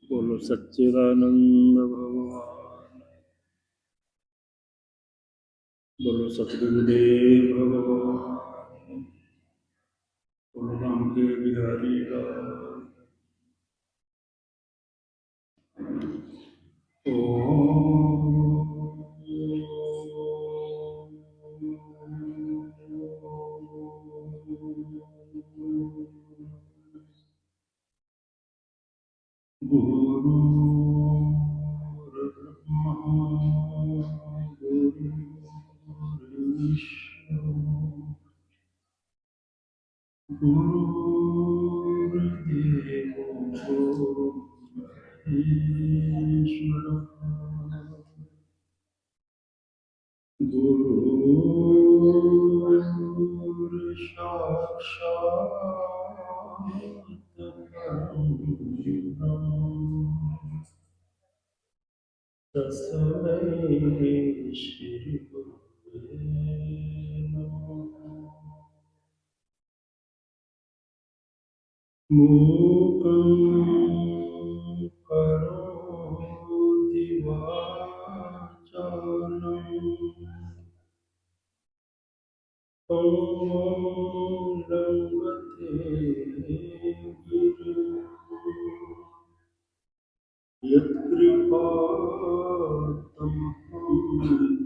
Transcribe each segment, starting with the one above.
बोलो सच्चिदानंद भगवान, बोलो सतगुरुदेव भगवान, बोलो राम के बिहारी लाल। गुरु ब्रह्मा गुरु विष्णु गुरुर्देवो महेश्वरः गुरुर्साक्षात् परब्रह्म तस्मै श्री गुरुवे नमः। मूकं करोति वाचालं पङ्गुं लङ्घते गिरिं यत्कृपातमहं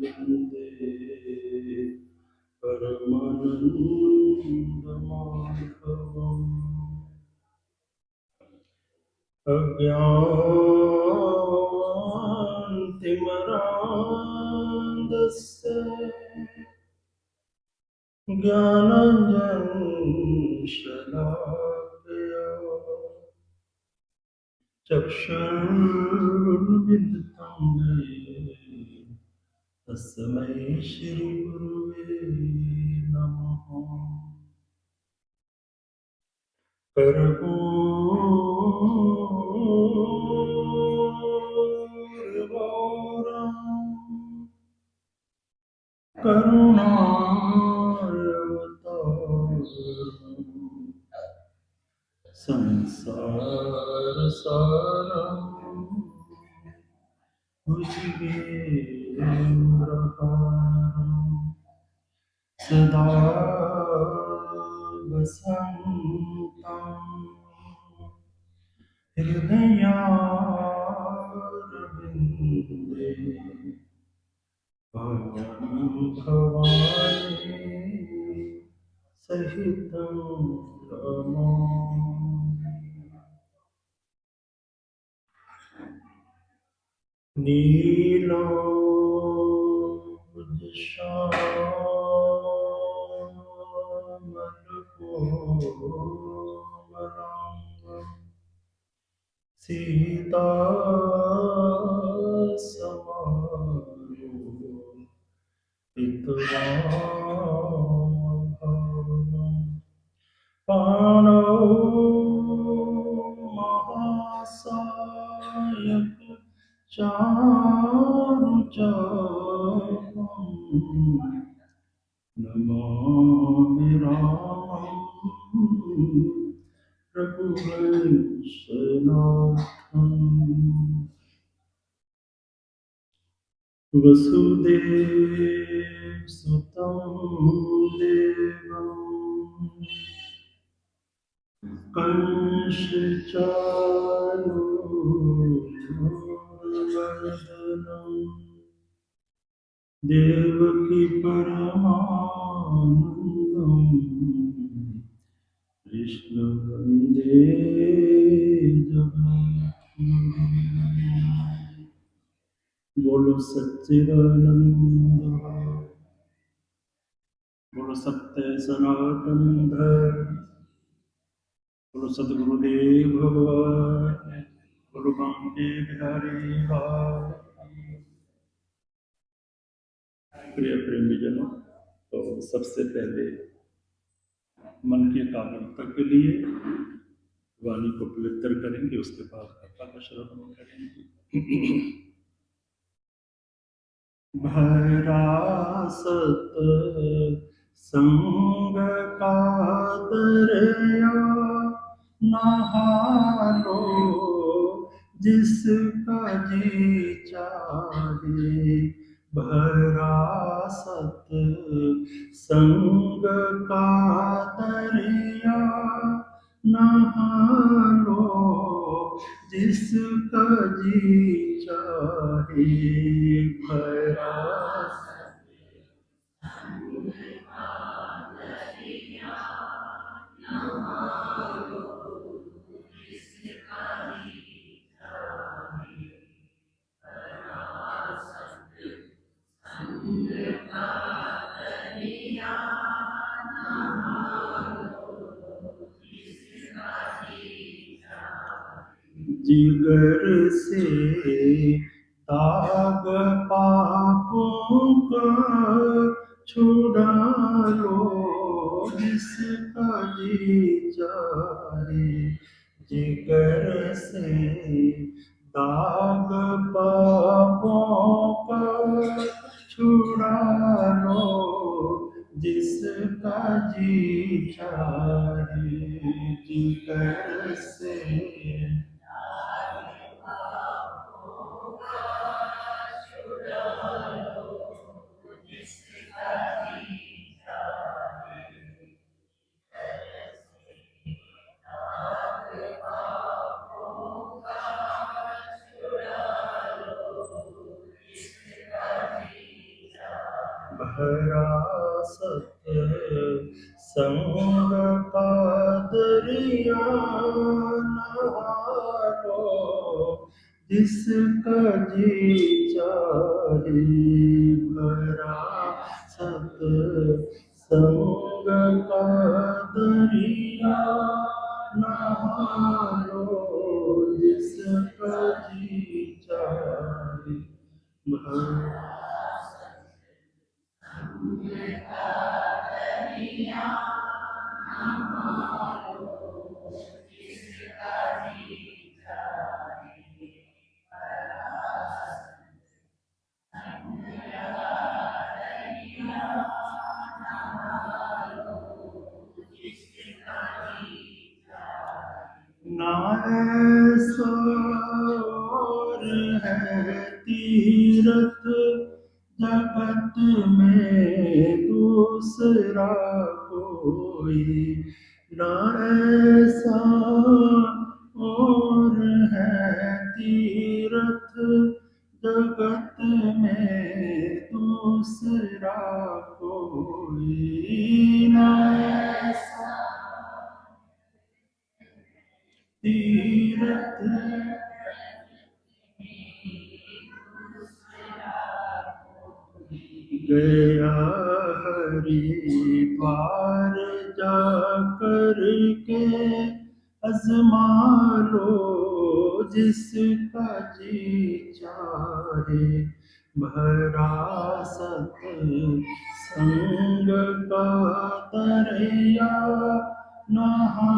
वन्दे परमानन्दमाधवम्। अज्ञानतिमिरान्धस्य ज्ञानाञ्जनशलाकया चक्षुरुन्मिलितं येन तस्मै श्रीगुरुवे नमः। कर्पूरगौरम् करुणावतारम् संसारसारम् भुजगेन्द्रहारम् सदा वसन्तं हृदयारविन्दे भवानी सहितं नमामि। नीलाम्बुजश्यामलकोमलाङ्गं सीतासमारोपितवान् पाणौ महासायक चारुचापम् नमामि रामं रघुवंशनाथम्। वसुदेवसुतं देवम् कंसचानूरमर्दनम् देवकी परमानन्दम् कृष्ण वन्दे जगद्गुरुम्। बोलो सच्चिदानंद, बोलो सत्य सनातन धर्म, बोलो सद्गुरुदेव भगवान, बोलो बांके बिहारी लाल। प्रिय प्रेमीजनों, तो सबसे पहले मन की एकाग्रता के लिए वाणी को पवित्र करेंगे, उसके बाद कथा का श्रवण करेंगे। भरा सत्संग का दरिया नहा लो जिसका जी चाहे भरा सत संग का दरिया नहा लो जिसका जी चाहे भरा जिगर से दाग पापों का छुड़ा लो जिसका जी चाहे जिगर से दाग पापों का छुड़ा लो जिसका जी चाहे जिगर से भरा सत संग का दरिया नहा लो जिसका जी चाहे भरा सत संग का दरिया नहा लो जिसका जी चाहे भरा ना ऐसा और है तीरथ जगत में दूसरा कोई ना ऐसा और है तीरथ जगत में दूसरा कोई ना ऐसा तीरथ गया हरिद्वार जाकर के अजमा लो जिसका जी चाहे भरा सत संग का दरिया नहा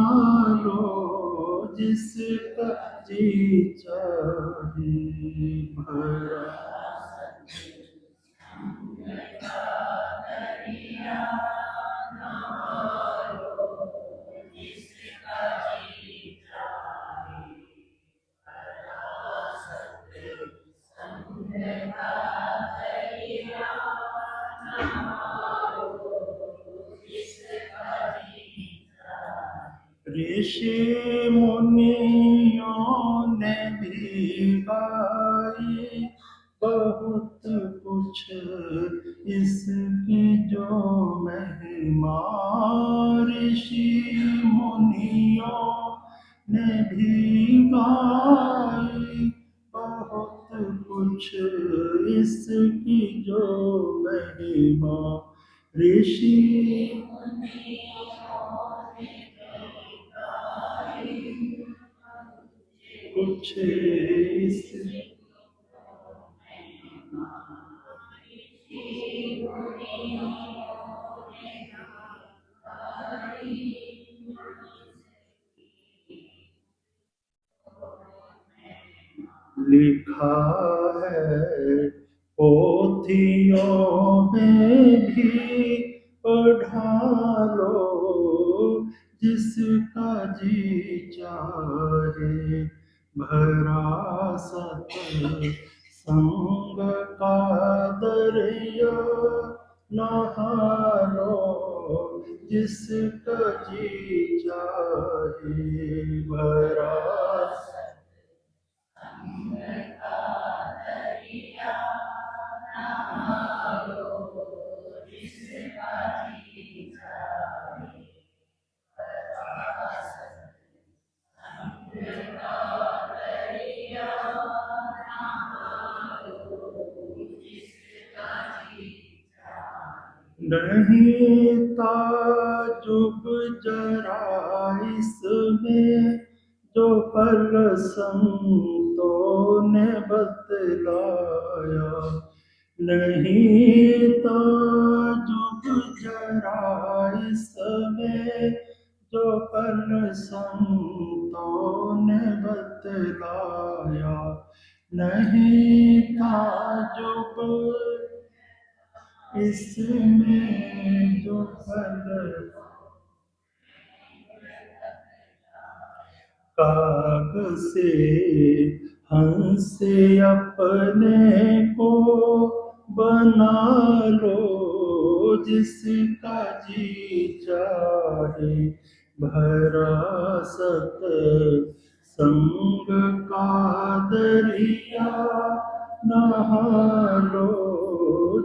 लो जिसका जी चाहे भरा ऋषि मुनियों ने भी गाई बहुत कुछ इसकी जो महिमा ऋषि मुनियों ने भी गाई बहुत कुछ इसकी जो महिमा ऋषि कुछ इस लिखा है पोथियों में भी पढ़ा लो जिसका जी चाहे भरा सत संग का दरिया नहारो जिसका जी चाहे भरा नहीं ताजुब जरा इसमें जो फल संतों ने बतलाया नहीं ताजुब जरा इसमें जो फल संतों ने बतलाया नहीं ताजुब इसमें जो फल काग से हंस अपने को बना लो जिसका जी चाहे भरा सत संग का दरिया नहा लो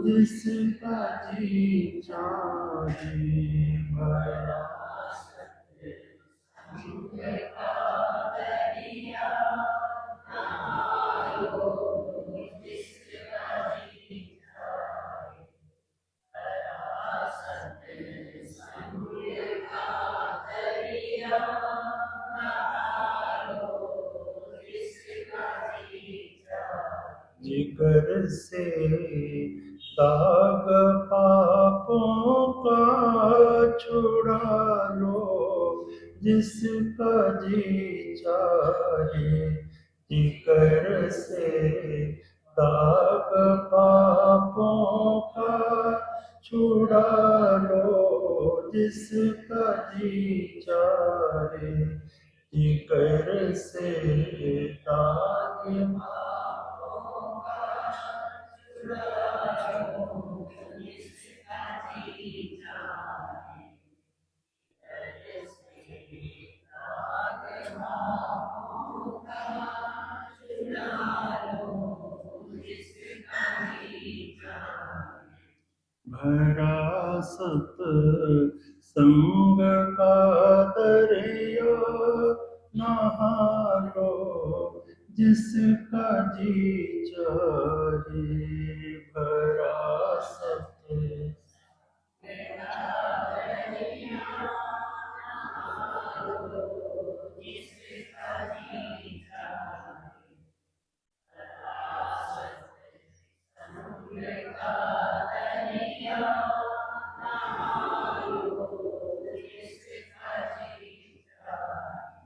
जिसका जी चाहे भरा जिगर से दाग पापों का छुड़ा लो जिसका जी चाहे जिगर से दाग पापों का छुड़ा लो जिसका जी चाहे जिगर से दाग भरा सत संग का दरिया नहा लो जिसका जी चाहे भरा सत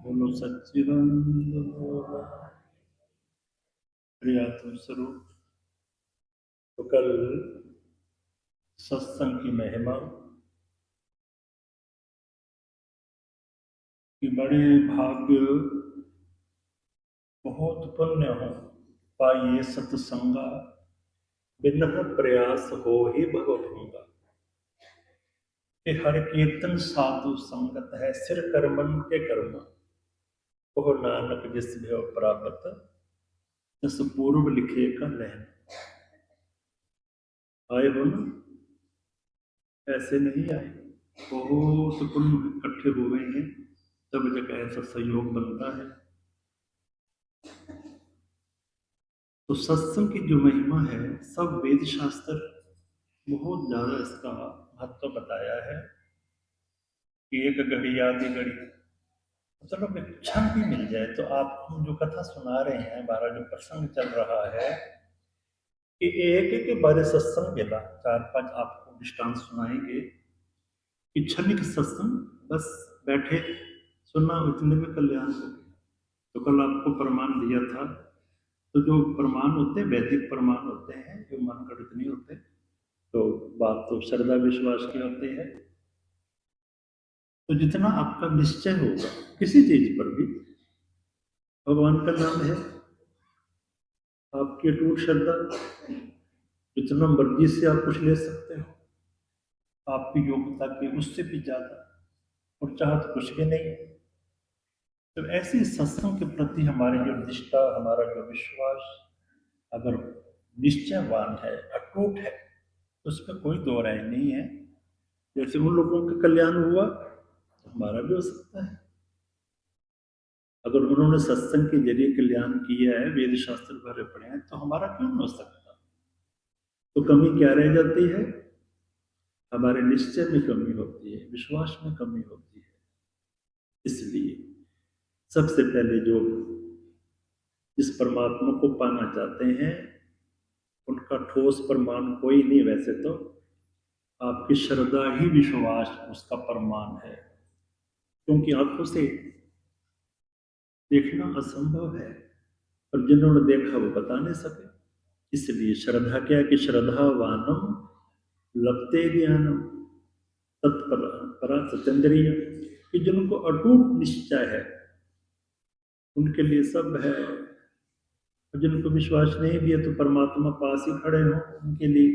बोलो सच्चिदानंद प्रियात्म स्वरूप। तो कल सत्संग की महिमा कि बड़े भाग्य बहुत पुण्य हो पाइए सत्संगा बिना प्रयास हो ही भव भंगा कि हर कीर्तन साधु संगत है सिर कर्मन के कर्म ओह नानक जिस भय प्राप्त जस पूर्व लिखे का लहन। आए हो ना, ऐसे नहीं आए, बहुत पुण्य इकट्ठे हुए हैं तब जगह ऐसा सहयोग बनता है। तो सत्संग की जो महिमा है सब वेद शास्त्र बहुत ज्यादा इसका महत्व बताया है कि एक घड़ी आधी घड़ी चलो क्षण भी मिल जाए तो आप हम जो कथा सुना रहे हैं हमारा जो प्रसंग चल रहा है कि एक एक बारे सत्संग मिला 4-5 आपको दृष्टांत सुनाएंगे कि क्षणिक सत्संग बस बैठे सुनना उतने में कल्याण हो गया। तो कल आपको प्रमाण दिया था, तो जो प्रमाण होते हैं वैदिक प्रमाण होते हैं जो मन गढ़ित नहीं होते, तो बात तो श्रद्धा विश्वास की होती है। तो जितना आपका निश्चय होगा किसी चीज पर भी भगवान का नाम है, आपकी अटूट श्रद्धा, जितना मर्जी से आप कुछ ले सकते हो, आपकी योग्यता के उससे भी ज्यादा, और चाह तो कुछ भी नहीं। तो ऐसे सत्संग के प्रति हमारी जो निष्ठा, हमारा जो विश्वास अगर निश्चयवान है, अटूट है, तो उसमें कोई दो राय नहीं है। जैसे उन लोगों का कल्याण हुआ, तो हमारा भी हो सकता है। अगर उन्होंने सत्संग के जरिए कल्याण किया है, वेद शास्त्र भरे पड़े हैं, तो हमारा क्यों नहीं हो सकता? तो कमी क्या रह जाती है? हमारे निश्चय में कमी होती है, विश्वास में कमी होती है। इसलिए सबसे पहले जो इस परमात्मा को पाना चाहते हैं, उनका ठोस प्रमाण कोई नहीं। वैसे तो आपकी श्रद्धा ही विश्वास उसका प्रमाण है, क्योंकि आंखों से देखना असंभव है, और जिन्होंने देखा वो बता नहीं सके। इसलिए श्रद्धा क्या है कि श्रद्धावानम लभते ज्ञानम तत्पर परा सचंद्रिय, कि जिनको अटूट निश्चय है उनके लिए सब है, और जिनको विश्वास नहीं भी है तो परमात्मा पास ही खड़े हो, उनके लिए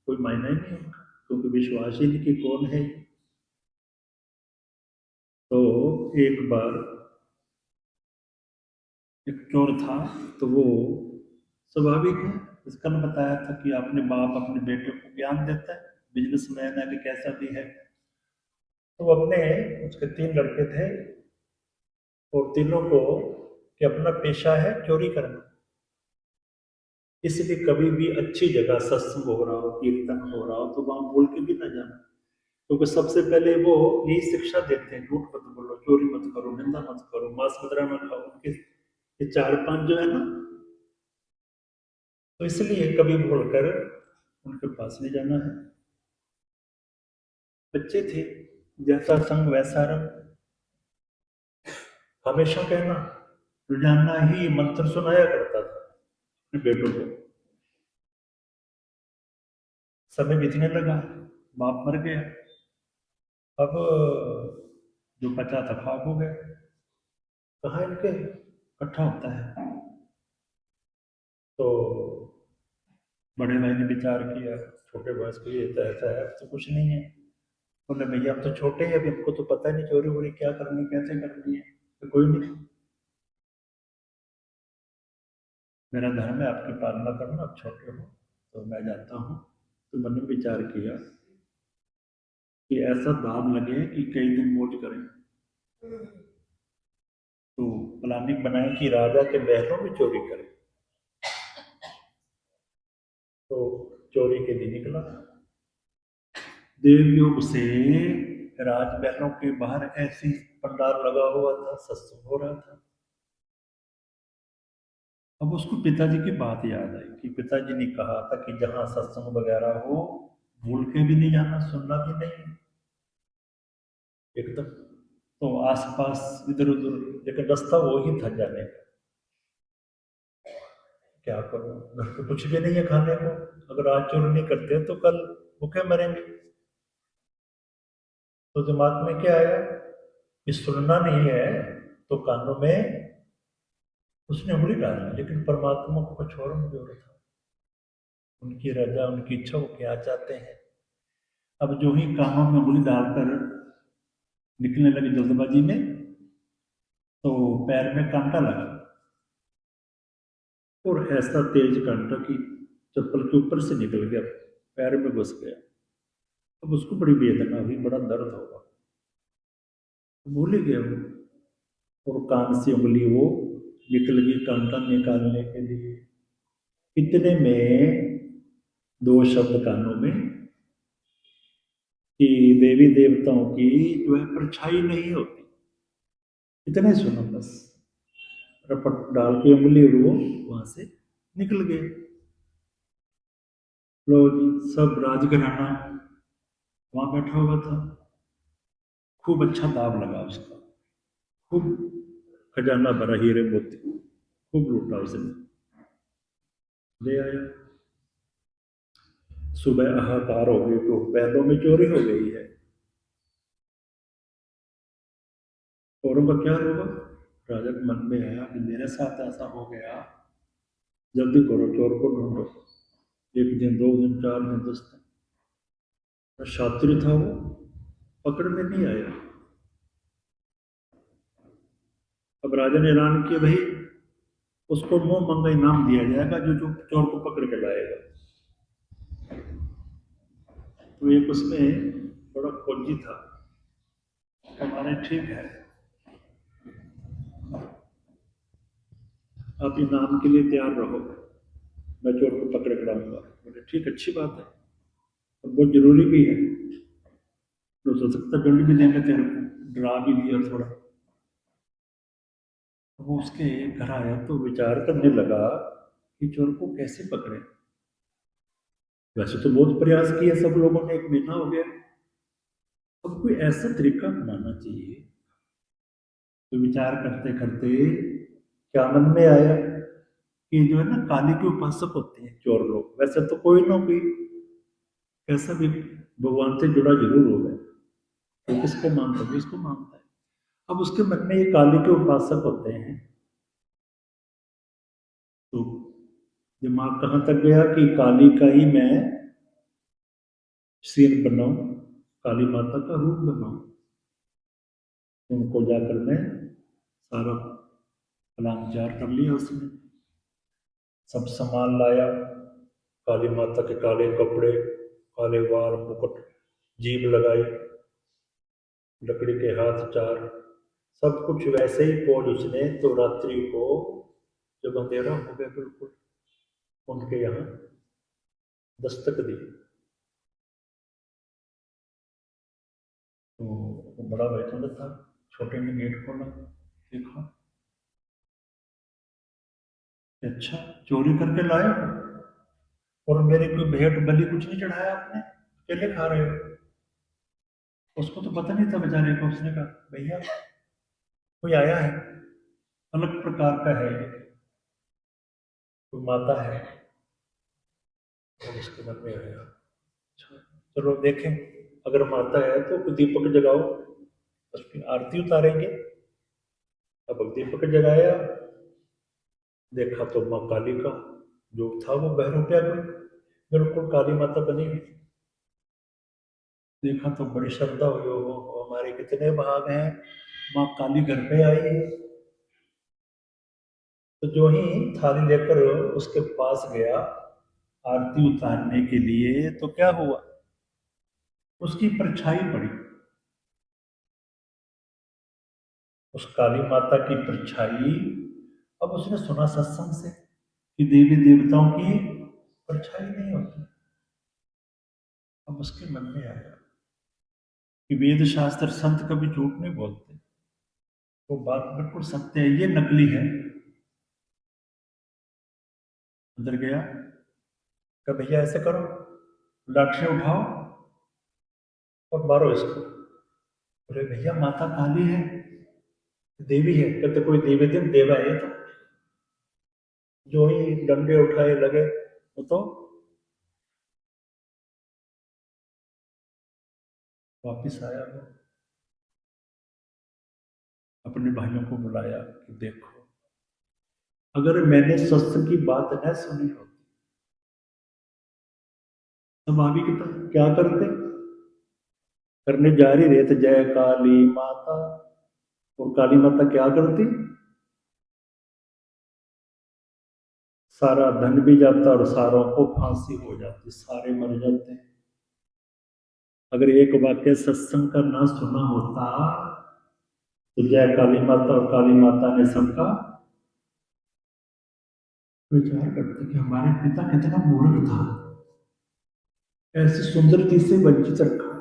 कोई मायना ही नहीं उनका, क्योंकि विश्वास ही नहीं कि कौन है। तो एक बार एक चोर था, तो वो स्वाभाविक है, इसका ने बताया था कि अपने बाप अपने बेटे को ज्ञान देता है, बिजनेसमैन है कि कैसा भी है। तो अपने उसके तीन लड़के थे, और तीनों को कि अपना पेशा है चोरी करना, इसलिए कभी भी अच्छी जगह सत्संग हो रहा हो, कीर्तन हो रहा हो, तो वहां बोल के भी ना जाना, क्योंकि सबसे पहले वो यही शिक्षा देते हैं, झूठ मत बोलो, चोरी मत करो, निंदा मत करो, मांस मदिरा मत खाओ। उनके ये चार पांच जो है ना, तो इसलिए कभी बोलकर उनके पास नहीं जाना है। बच्चे थे, जैसा संग वैसा रंग, हमेशा कहना रोजाना ही मंत्र सुनाया करता था अपने बेटों को। समय बीतने लगा, बाप मर गया, अब जो बचा था खाक हो गया। कहाँ इनके इकट्ठा होता है, तो बड़े भाई ने विचार किया, छोटे भाई को ये तो ऐसा है, अब तो कुछ नहीं है। बोले भैया हम तो छोटे हैं, अभी हमको तो पता नहीं चोरी वोरी क्या करनी, कैसे करनी है। तो कोई नहीं, मेरा धर्म है आपकी पालना करना, अब छोटे हो तो मैं जाता हूँ। तो मैंने विचार किया कि ऐसा दाम लगे कि कई दिन मौज करें। तो प्लानिंग बनाई कि राजा के महलों में चोरी करें। तो चोरी के लिए निकला, देवयोग से राजमहलों के बाहर ऐसी पंडाल लगा हुआ था, सत्संग हो रहा था। अब उसको पिताजी की बात याद आई कि पिताजी ने कहा था कि जहां सत्संग वगैरह हो, भूल के भी नहीं जाना, सुनना भी नहीं एकदम। तो आसपास इधर उधर, लेकिन रास्ता वो ही था जाने का। क्या करूं, घर पे कुछ भी नहीं है खाने को, अगर आज चोरी नहीं करते तो कल भूखे मरेंगे। तो दिमाग में क्या आया कि सुनना नहीं है, तो कानों में उसने उंगली डाली, लेकिन परमात्मा को कुछ और मंजूर था, उनकी रजा, उनकी इच्छा, वो क्या चाहते हैं। अब जो ही कानों में उंगली डालकर निकलने लगी जल्दबाजी में, तो पैर में कांटा लगा, और ऐसा तेज कांटा कि चप्पल के ऊपर से निकल गया, पैर में घुस गया। अब उसको बड़ी वेदना हुई, बड़ा दर्द होगा, भूल ही गया वो, और कान से उंगली वो निकल गई कांटा निकालने के लिए। इतने में दो शब्द कानों में कि देवी देवताओं की जो है परछाई नहीं होती, इतने सुनो बस। रपट डाल के उंगली, और वो वहां से निकल गए। लो जी, सब राजघराना वहां बैठा हुआ था, खूब अच्छा दाव लगा उसका, खूब खजाना भरा हीरे मोती, खूब लूटा उसने, ले आया। सुबह हाहाकार हो गई, तो बैलों में चोरी हो गई है। औरों का क्या होगा? राजा के मन में आया कि मेरे साथ ऐसा हो गया, जल्दी करो, चोर को ढूंढो। 1 दिन, 2 दिन, 4 दिन, 10 दिन। शातिर था वो, पकड़ में नहीं आया। अब राजा ने ऐलान किया, भाई उसको मुंह मंगा इनाम दिया जाएगा जो जो चोर को पकड़ के लाएगा। तो एक उसमें बड़ा खोजी था, हमारे ठीक है, आप इनाम के लिए तैयार रहो, मैं चोर को पकड़ के लाऊंगा। बोले ठीक, अच्छी बात है, और बहुत जरूरी भी है, तो हो सकता दंड भी देंगे तेरे को, डरा भी दिया थोड़ा। वो उसके घर आया तो विचार करने लगा कि चोर को कैसे पकड़े। वैसे तो बहुत प्रयास किए सब लोगों ने, 1 महीना हो गया, अब कोई ऐसा तरीका अपनाना चाहिए। तो विचार करते करते क्या मन में आया कि जो है ना, काली के उपासक होते हैं चोर लोग, वैसे तो कोई ना कोई ऐसा भी भगवान से जुड़ा जरूर होगा, तो किसको मानता है, इसको मानता है। अब उसके मन में ये काली के उपासक होते हैं, तो दिमाग कहाँ तक गया कि काली का ही मैं सिर बनाऊं, काली माता का रूप बनाऊं। उनको जाकर मैं सारा प्लान तैयार कर लिया उसने, सब सामान लाया, काली माता के काले कपड़े, काले बाल, मुकुट, जीभ लगाई, लकड़ी के हाथ 4, सब कुछ वैसे ही पोज उसने। तो रात्रि को जब अंधेरा हो गया बिल्कुल, उनके यहाँ दस्तक दी। तो वो बड़ा बैठा था, छोटे ने गेट खोला, देखा, अच्छा चोरी करके लाए हो, और मेरे कोई भेंट बलि कुछ नहीं चढ़ाया आपने, अकेले खा रहे हो। उसको तो पता नहीं था बेचारे को। उसने कहा भैया कोई आया है, अलग प्रकार का है, कोई माता है। और उसके मन में आया, अच्छा चलो देखें, अगर माता है तो कोई दीपक जगाओ, उसकी आरती उतारेंगे। अब दीपक जगाया, देखा तो माँ काली का जो था वो बहरूपिया कोई, बिल्कुल काली माता बनी हुई। देखा तो बड़ी श्रद्धा हुई, हो हमारे कितने भाग हैं, माँ काली घर पे आई है। तो जो ही थाली लेकर उसके पास गया आरती उतारने के लिए, तो क्या हुआ, उसकी परछाई पड़ी, उस काली माता की परछाई। अब उसने सुना सत्संग से कि देवी देवताओं की परछाई नहीं होती। अब उसके मन में आया कि वेद शास्त्र संत कभी झूठ नहीं बोलते, वो बात बिल्कुल सत्य है, ये नकली है। अंदर गया, कहा भैया ऐसे करो, लाठी उठाओ और मारो इसको। बोले भैया माता काली है, देवी है। कहते कोई देवी दिन देवा है तो। जो ही डंडे उठाए लगे, वो तो वापिस आया, वो अपने भाइयों को बुलाया कि देखो, अगर मैंने सत्संग की बात न सुनी होती तो भाभी की क्या करते, करने जा रही रहे थे जय काली माता, और काली माता क्या करती, सारा धन भी जाता और सारों को फांसी हो जाती, सारे मर जाते। अगर एक वाक्य सत्संग का ना सुना होता तो जय काली माता और काली माता ने सबका विचार करते कि हमारे पिता कितना मूर्ख था, ऐसी सुंदर चीज से वंचित रखा,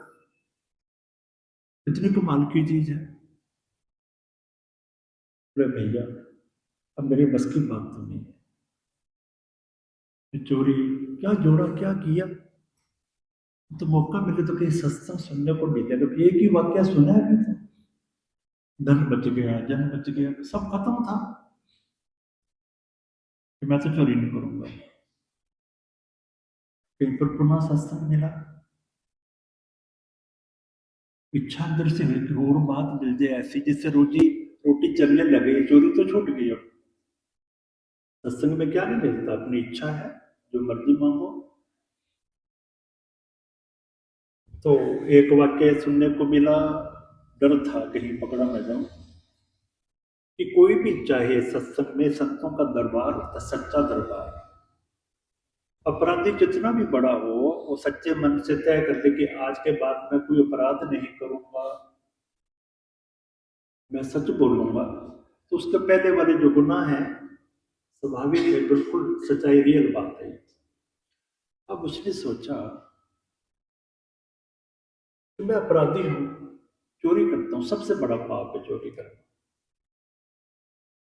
इतनी कमाल की चीज है। बोले भैया अब मेरे बस की बात तो नहीं है, चोरी क्या जोड़ा, क्या किया, तो मौका मिले तो कहीं सत्संग सुनने को मिले, तो एक ही वाक्य सुना है अभी तो, धन बच गया, जन बच गया, सब खत्म था, कि मैं तो चोरी नहीं करूंगा। कहीं पर पुनः सत्संग मिला, इच्छा अंदर से हुई कि और बात मिल जाए ऐसी जिससे रोजी रोटी चलने लगे, चोरी तो छूट गई। अब सत्संग में क्या नहीं मिलता, अपनी इच्छा है जो मर्जी मांगो। तो एक वाक्य सुनने को मिला, डर था कहीं पकड़ा न जाऊं, कि कोई भी चाहे सत्संग में संतों का दरबार होता, सच्चा दरबार, अपराधी जितना भी बड़ा हो वो सच्चे मन से तय कर ले कि आज के बाद मैं कोई अपराध नहीं करूंगा, मैं सच बोलूंगा, तो उसके पहले वाले जो गुनाह है स्वाभाविक है, बिल्कुल सच्चाई, रियल बात है। अब उसने सोचा कि मैं अपराधी हूं, चोरी करता हूं, सबसे बड़ा पाप है चोरी करना।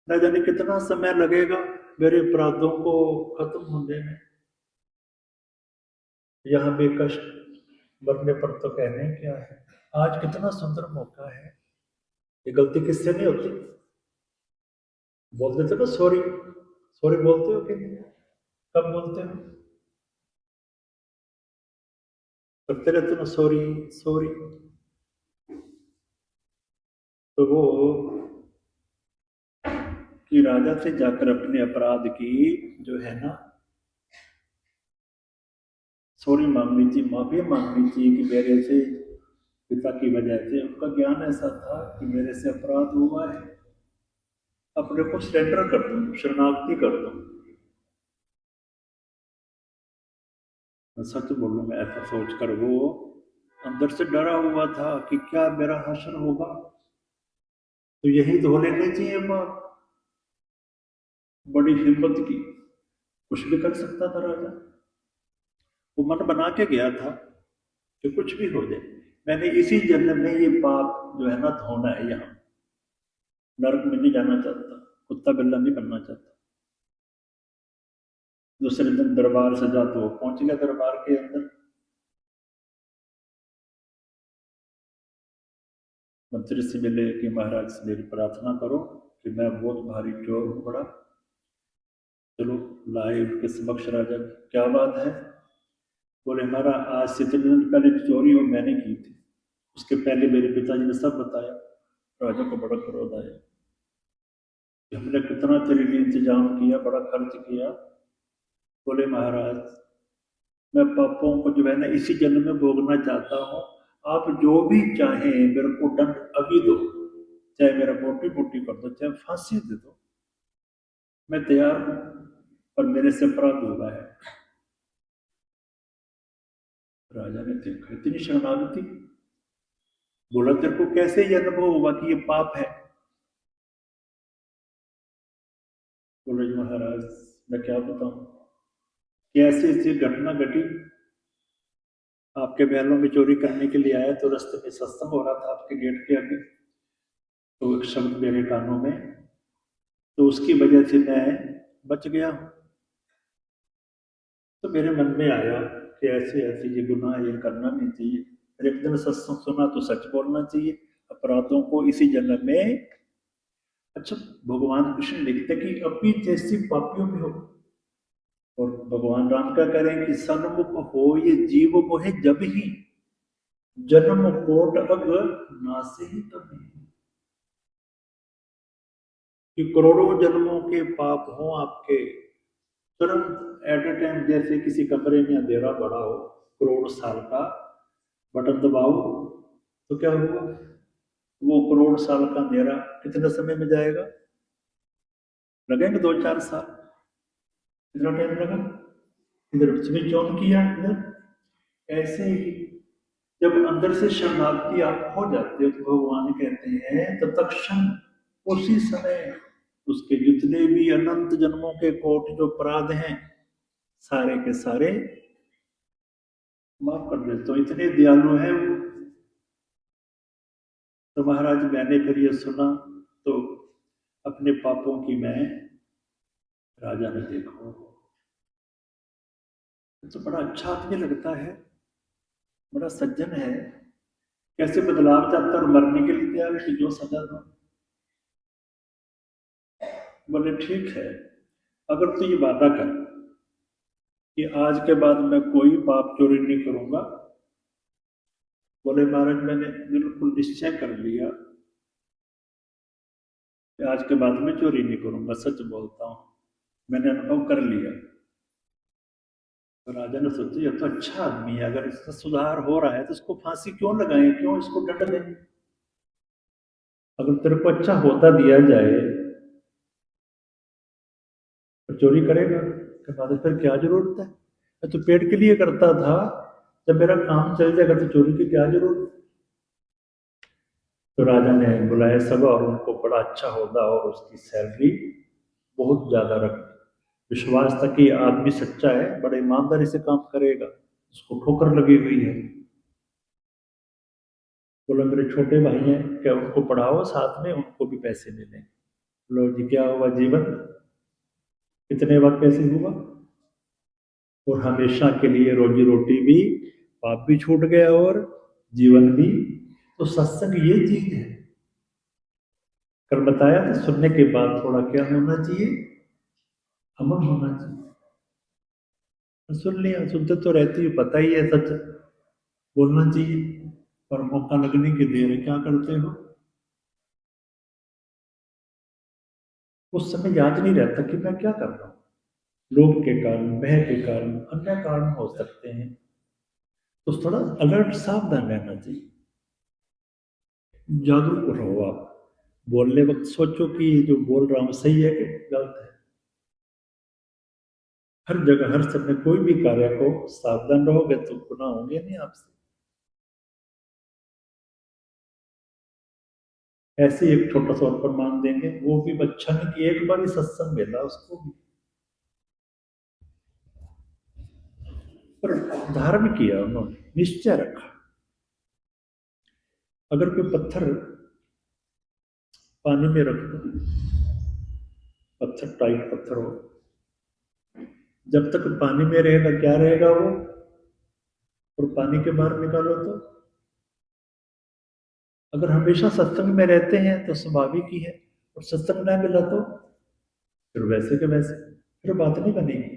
न जाने कितना समय लगेगा मेरे अपराधों को खत्म होने में। यहाँ भी कष्ट, मरने पर तो कहने क्या है। आज कितना सुंदर मौका है, ये गलती किससे नहीं होती। बोल देते ना सॉरी, सॉरी बोलते हो कि नहीं, कब बोलते हो, करते रहते ना सॉरी सॉरी। तो वो कि राजा से जाकर अपने अपराध की जो है ना सॉरी मांगनी चाहिए, माफी मांगनी चाहिए कि मेरे से, पिता की वजह से, उनका ज्ञान ऐसा था कि मेरे से अपराध हुआ है, अपने को सरेंडर कर दूं, शरणागति कर दूं। मैं सच बोलूं, मैं ऐसा सोचकर वो अंदर से डरा हुआ था कि क्या मेरा हश्र होगा, तो यही धो लेने चाहिए बाप। बड़ी हिम्मत की, कुछ भी कर सकता था राजा। वो मन बना के गया था कि कुछ भी हो जाए, मैंने इसी जन्म में ये पाप जो है ना धोना है, यहाँ नरक में नहीं जाना चाहता, कुत्ता बिल्ला नहीं बनना चाहता। दूसरे दिन दरबार सजा, तो वो पहुंच गया दरबार के अंदर। मंत्री से मिले कि महाराज से मेरी प्रार्थना करो कि मैं बहुत भारी चोर हूं बड़ा। चलो लाए उसके समक्ष राजा, क्या बात है। बोले हमारा आज से 3 दिन पहले जो चोरी हो मैंने की थी, उसके पहले मेरे पिताजी ने सब बताया। राजा को बड़ा क्रोध आया कि हमने कितना तेरे लिए इंतजाम किया, बड़ा खर्च किया। बोले महाराज मैं पापों को जो है ना इसी जन्म में भोगना चाहता हूँ, आप जो भी चाहें मेरे को दंड अभी दो, चाहे मेरा मोटी मोटी कर दो, चाहे फांसी दे दो, मैं तैयार हूं, पर मेरे से अपराध हुआ है। राजा ने देखा इतनी शरणागति, बोला तेरे को कैसे ये अनुभव हुआ कि ये पाप है। बोले महाराज मैं क्या बताऊं, कैसे ऐसी घटना घटी। आपके महलों में चोरी करने के लिए आया, तो रास्ते में सत्संग हो रहा था आपके गेट के आगे, तो एक शब्द मेरे कानों में, तो उसकी वजह से मैं बच गया हूं। तो मेरे मन में आया कि ऐसे ऐसे ये गुनाह ये करना नहीं चाहिए, फिर एक दिन सत्संग सुना तो सच बोलना चाहिए, अपराधों को इसी जन्म में। अच्छा, भगवान कृष्ण लिखते कि अपनी जैसी पापियों में हो, और भगवान राम क्या करें कि सन्मुख हो ये जीव मोहे जब ही, जन्म कोट अग नासे ही तभी। कि करोड़ों जन्मों के पाप हो आपके, तुरंत एट ए टाइम, जैसे किसी कमरे में अंधेरा पड़ा हो, करोड़ साल का, बटन दबाओ तो क्या हुआ, वो करोड़ साल का अंधेरा कितने समय में जाएगा, लगेंगे 2-4 साल, कितना टाइम लगा। इधर स्विच ऑन किया, इधर ऐसे ही जब अंदर से शरणार्थी आप हो जाते हो, तो भगवान कहते हैं तत्क्षण, उसी समय उसके जितने भी अनंत जन्मों के कोट जो अपराध हैं सारे के सारे माफ कर देते हो, इतने दयालु हैं वो। तो महाराज मैंने फिर ये सुना, तो अपने पापों की मैं, राजा ने देखो तो बड़ा अच्छा आदमी लगता है, बड़ा सज्जन है, कैसे बदलाव चाहता है और मरने के लिए तैयार है कि जो सजा दो। बोले ठीक है, अगर तू ये वादा कर कि आज के बाद मैं कोई पाप चोरी नहीं करूंगा। बोले महाराज मैंने बिल्कुल निश्चय कर लिया। आज के बाद में चोरी नहीं करूंगा, सच बोलता हूँ, मैंने अनुभव कर लिया। तो राजा ने सोचा ये तो अच्छा आदमी है, अगर इसका सुधार हो रहा है तो इसको फांसी क्यों लगाएं, क्यों इसको दंड दें। अगर तेरे को अच्छा होता दिया जाए तो चोरी करेगा, के बाद फिर क्या जरूरत है। मैं तो पेट के लिए करता था, जब मेरा काम चल जाएगा तो चोरी की क्या जरूरत। तो राजा ने बुलाया सब और उनको बड़ा अच्छा होगा और उसकी सैलरी बहुत ज्यादा रख दी। विश्वास था कि आदमी सच्चा है, बड़े ईमानदारी से काम करेगा, उसको ठोकर लगी हुई है। बोला मेरे छोटे भाई हैं, क्या उनको पढ़ाओ, साथ में उनको भी पैसे मिले। बोलो जी क्या हुआ जीवन, इतने वक्त कैसे हुआ। और हमेशा के लिए रोजी रोटी भी, पाप भी छूट गया और जीवन भी। तो सत्संग ये चीज है, कल बताया था, सुनने के बाद थोड़ा क्या होना चाहिए, अमल होना चाहिए। सुन लिया, सुनते तो रहती हूँ, पता ही है सच, बोलना चाहिए, पर मौका लगने की देर है, क्या करते हो। उस समय याद नहीं रहता कि मैं क्या कर रहा हूँ, लोभ के कारण, भय के कारण, अन्य कारण हो सकते हैं। तो थोड़ा अलर्ट, सावधान रहना चाहिए, जागरूक रहो आप। बोलने वक्त सोचो कि जो बोल रहा हूँ सही है कि गलत है। हर जगह हर समय कोई भी कार्य को सावधान रहोगे तो गुनाह होंगे नहीं आपसे। ऐसे ही एक छोटा सा और प्रमाण देंगे, वो भी अच्छा नहीं कि एक बार ही सत्संग मिला उसको भी, पर धारण किया उन्होंने, निश्चय रखा। अगर कोई पत्थर पानी में रख दो, पत्थर टाइट पत्थर हो, जब तक पानी में रहेगा क्या रहेगा वो, और पानी के बाहर निकालो तो। अगर हमेशा सत्संग में रहते हैं तो स्वाभाविक ही है, और सत्संग न मिला तो फिर वैसे के वैसे, फिर बात नहीं बनेगी।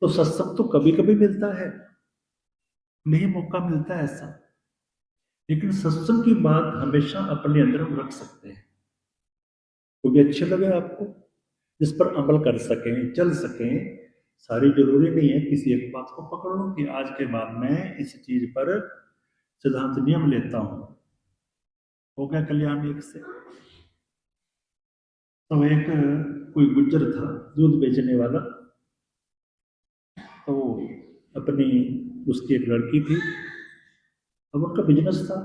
तो सत्संग तो कभी कभी मिलता है, नहीं मौका मिलता है ऐसा, लेकिन सत्संग की बात हमेशा अपने अंदर हम रख सकते हैं। वो भी अच्छे लगे आपको, जिस पर अमल कर सकें, चल सकें। सारी जरूरी नहीं है किसी एक बात को पकड़ लो कि आज के बाद मैं इस चीज पर सिद्धांत नियम लेता हूं। हो गया कल्याण एक से। तो एक कोई गुज्जर था, दूध बेचने वाला। तो अपनी, उसकी एक लड़की थी, अब उनका बिजनेस था।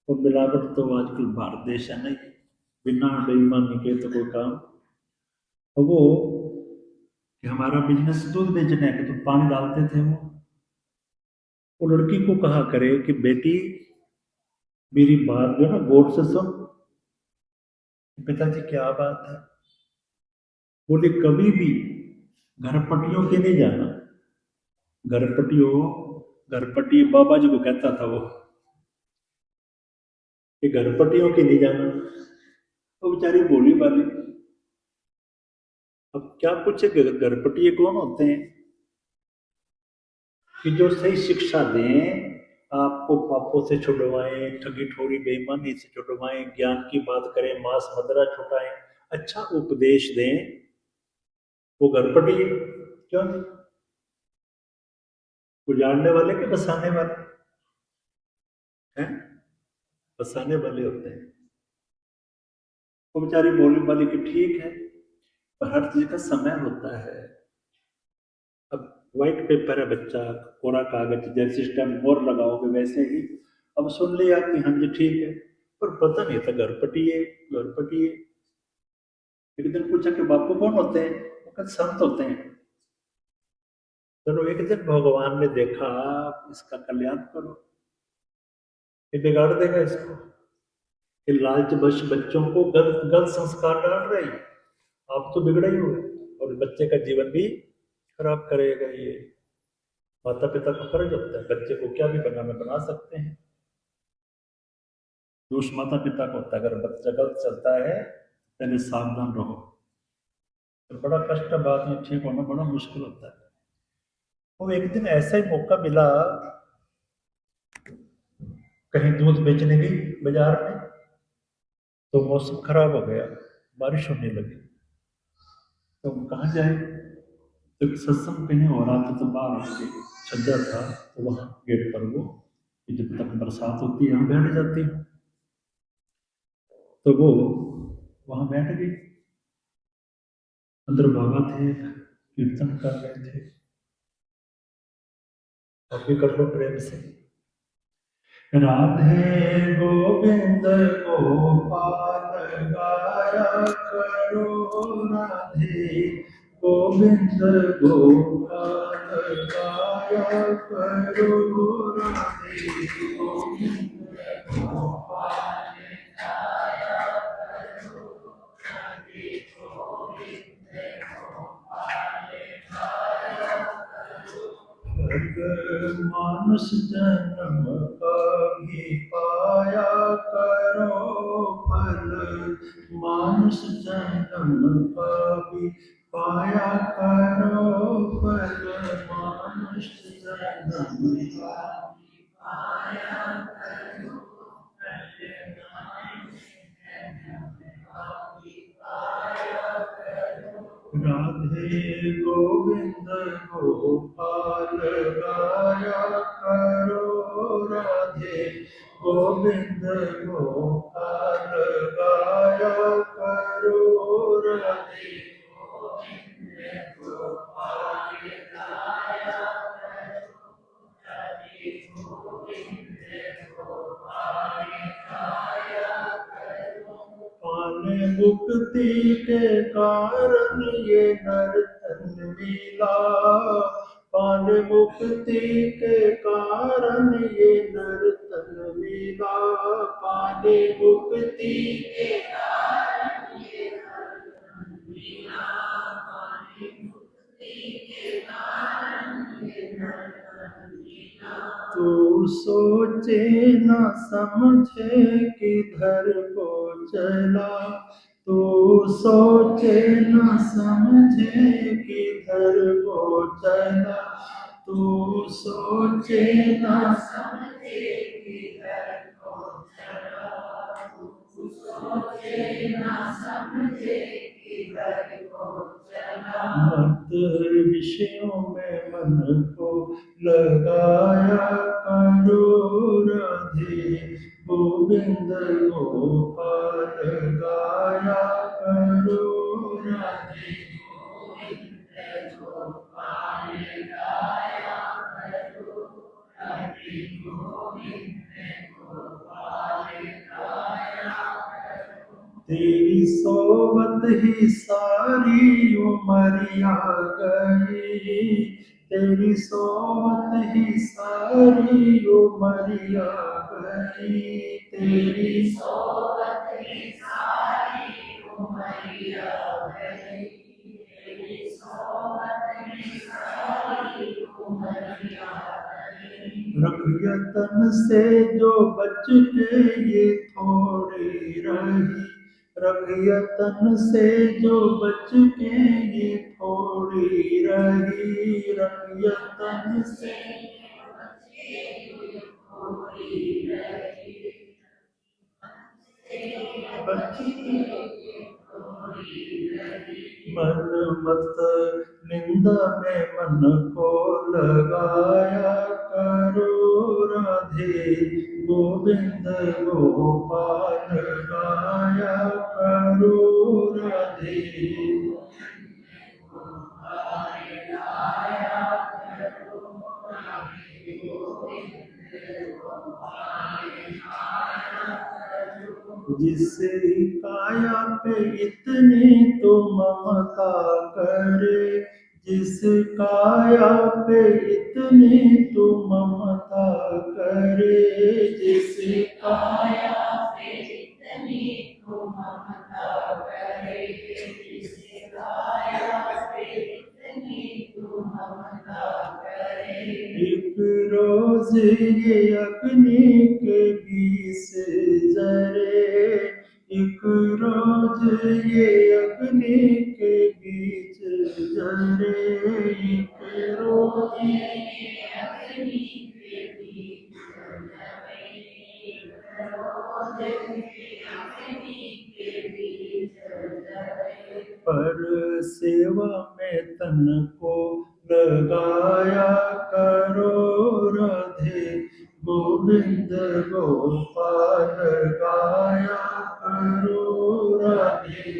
और मिलावट तो आजकल भारत देश है नहीं, बिना बेईमानी के तो कोई काम। तो वो कि हमारा बिजनेस दूध बेचने है, तो पानी डालते थे वो लड़की को कहा करे कि बेटी मेरी बात जो है ना गौर से सुन। पिताजी क्या बात है। बोले कभी भी घरपटियों के नहीं जाना। घरपटियों, घरपटी बाबा जी को कहता था वो, कि घरपटियों के नहीं जाना। तो बेचारी बोली वाली, अब क्या पूछे कि घरपटिए कौन होते हैं, कि जो सही शिक्षा दें, आपको पापों से छुड़वाएं, ठगी ठोरी बेईमानी से छुड़वाएं, ज्ञान की बात करें, मांस मदिरा छुटाएं, अच्छा उपदेश दें, वो घरपटी है। क्यों नहीं, उजाड़ने वाले के बसाने वाले हैं, बसाने वाले होते हैं। वो बेचारी बोलने वाली कि ठीक है, पर हर चीज का समय होता है। अब व्हाइट पेपर है बच्चा, कोरा कागज, जैसे इस टाइम मोर लगाओगे वैसे ही। अब सुन लिया कि हाँ जी ठीक है, पर पता नहीं था घरपटी है, घरपटी है। एक दिन पूछा कि बापू कौन होते हैं, वो कहते संत होते हैं। चलो एक दिन भगवान ने देखा इसका कल्याण करो, ये बिगाड़ देगा इसको, ये लालच बश बच्चों को गलत गलत संस्कार डाल रहे हैं, आप तो बिगड़े ही हुए, और बच्चे का जीवन भी खराब करेगा ये। माता पिता का फर्ज होता है, बच्चे को क्या भी बनाना बना सकते हैं, दोष माता पिता का होता है। अगर बच्चा गलत चलता है पहले सावधान रहो, तो बड़ा कष्ट है, बाद में ठीक होना बड़ा मुश्किल होता है। तो एक दिन ऐसा ही मौका मिला, कहीं दूध बेचने गई बाजार में, तो मौसम खराब हो गया। बारिश होने लगी। तो हम कहाँ जाए? तो सत्संग कहीं हो रहा था, तो बाहर उसके छज्जा था, तो वहाँ गेट पर वो कि जब तक बरसात होती है यहाँ बैठ जाती है। तो वो वहाँ बैठ गई। अंदर बाबा थे, कीर्तन कर रहे थे। आप भी कर लो प्रेम से। राधे गोविंद गोपाल गाया करो, राधे गोविंद गोपाल गाया करो, राधे गोविंद गोपाल गाया करो, राधे गोविंद गोपाल गाया करो। मानुष जन्म कभी पाया करो फल, मानुष जन्म कभी पाया करो फल, मानुष जन्म कभी पाया करो फल, मानुष जन्म कभी पाया करो। राधे गोविंद गोपाल गाया करो, राधे गोविंद गोपाल गाया करो, राधे गोविंद गोपाल गाया करो, राधे गोविंद गोपाल गाया करो। पाने मुक्ति के कारण ये नर्तन मिला, पाने मुक्ति के कारण ये नर्तन मिला, पाने मुक्ति के कारण ये नर्तन मिला, पाने मुक्ति के कारण ये नर्तन मिला। तू सोचे न समझे किधर को चला, तू सोचे न समझे किधर को चला, तू सोचे न समझे किधर को चला, तू सोचे न समझे किधर को चला। मत विषयों में मन को लगाया करो, राधे गोविंद गोपाल गाया करो, राधे गोविंद गोपाल गाया करो, राधे गोविंद गोपाल गाया करो। तेरी सोबत ही सारी उमरिया गई, तेरी सोबत ही सारी उमरिया गई, तेरी सोबत ही सारी उमरिया गई, तेरी सोबत ही सारी उमरिया गई। रख यतन से जो बच के ये थोड़ी रही, रख यतन से जो बच के ये थोड़ी रही, रख यतन से बच के ये थोड़ी रही, बच के ये थोड़ी रही। मन मत निंदा में मन को लगाया करो, राधे गोविंद गोपाल गाया करो, राधे गोपाल गाया करो, राधे गोविंद गोपाल गाया करो। जिस काया पे इतनी तो ममता करे, जिस काया पे इतनी तो ममता करे, जिस काया पे इतनी तो ममता करे, जिस काया पे इतनी तो ममता करे। एक रोज ये अग्नि के बीच जरे, एक रोज ये अग्नि के बीच जरे, एक रोज ये अग्नि के बीच जरे, एक रोज ये अग्नि के बीच सेवा में तन को लगाया करो राधे गोविंद गोपाल गाया करो राधे।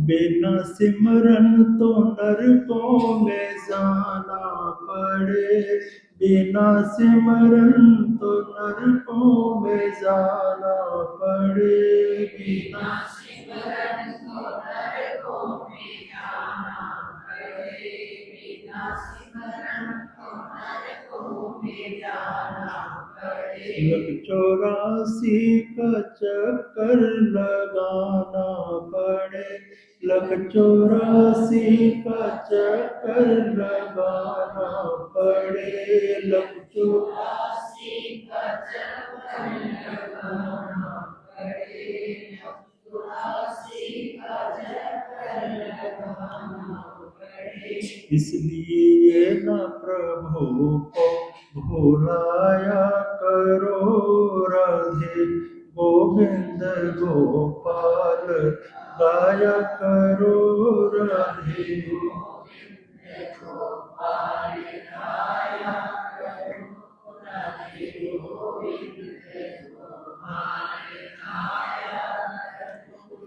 बिना सिमरन तो नरकों में जाना पड़े, बिना सिमरन तो नरकों में जाना पड़े, बिना सिमरन तो नरकों में जाना पड़े, बिना सिमरन तो नरकों में जाना पड़े। लख 84 का चक्कर लगाना पड़े, लख 84 का चक्कर लगाना पड़े, लख 84 का चक्कर लगाना पड़े, लख 84 का चक्कर लगाना पड़े। इसलिए ये न प्रभु को भुलाया करो राधे गोविंद गोपाल गाया करो राधे।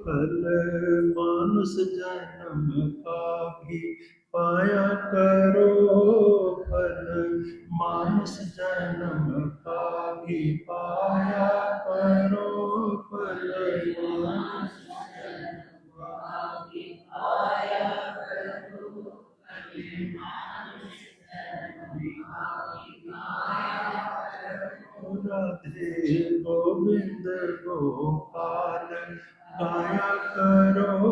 फल मानुष जन्म का भी पाया करो, फल मानुष जन्म का भी पाया करो, फल मानुष जन्म का भी पाया करो, फल मानुष जन्म का भी पाया करो। राधे गोविंद गोपाल गाया करो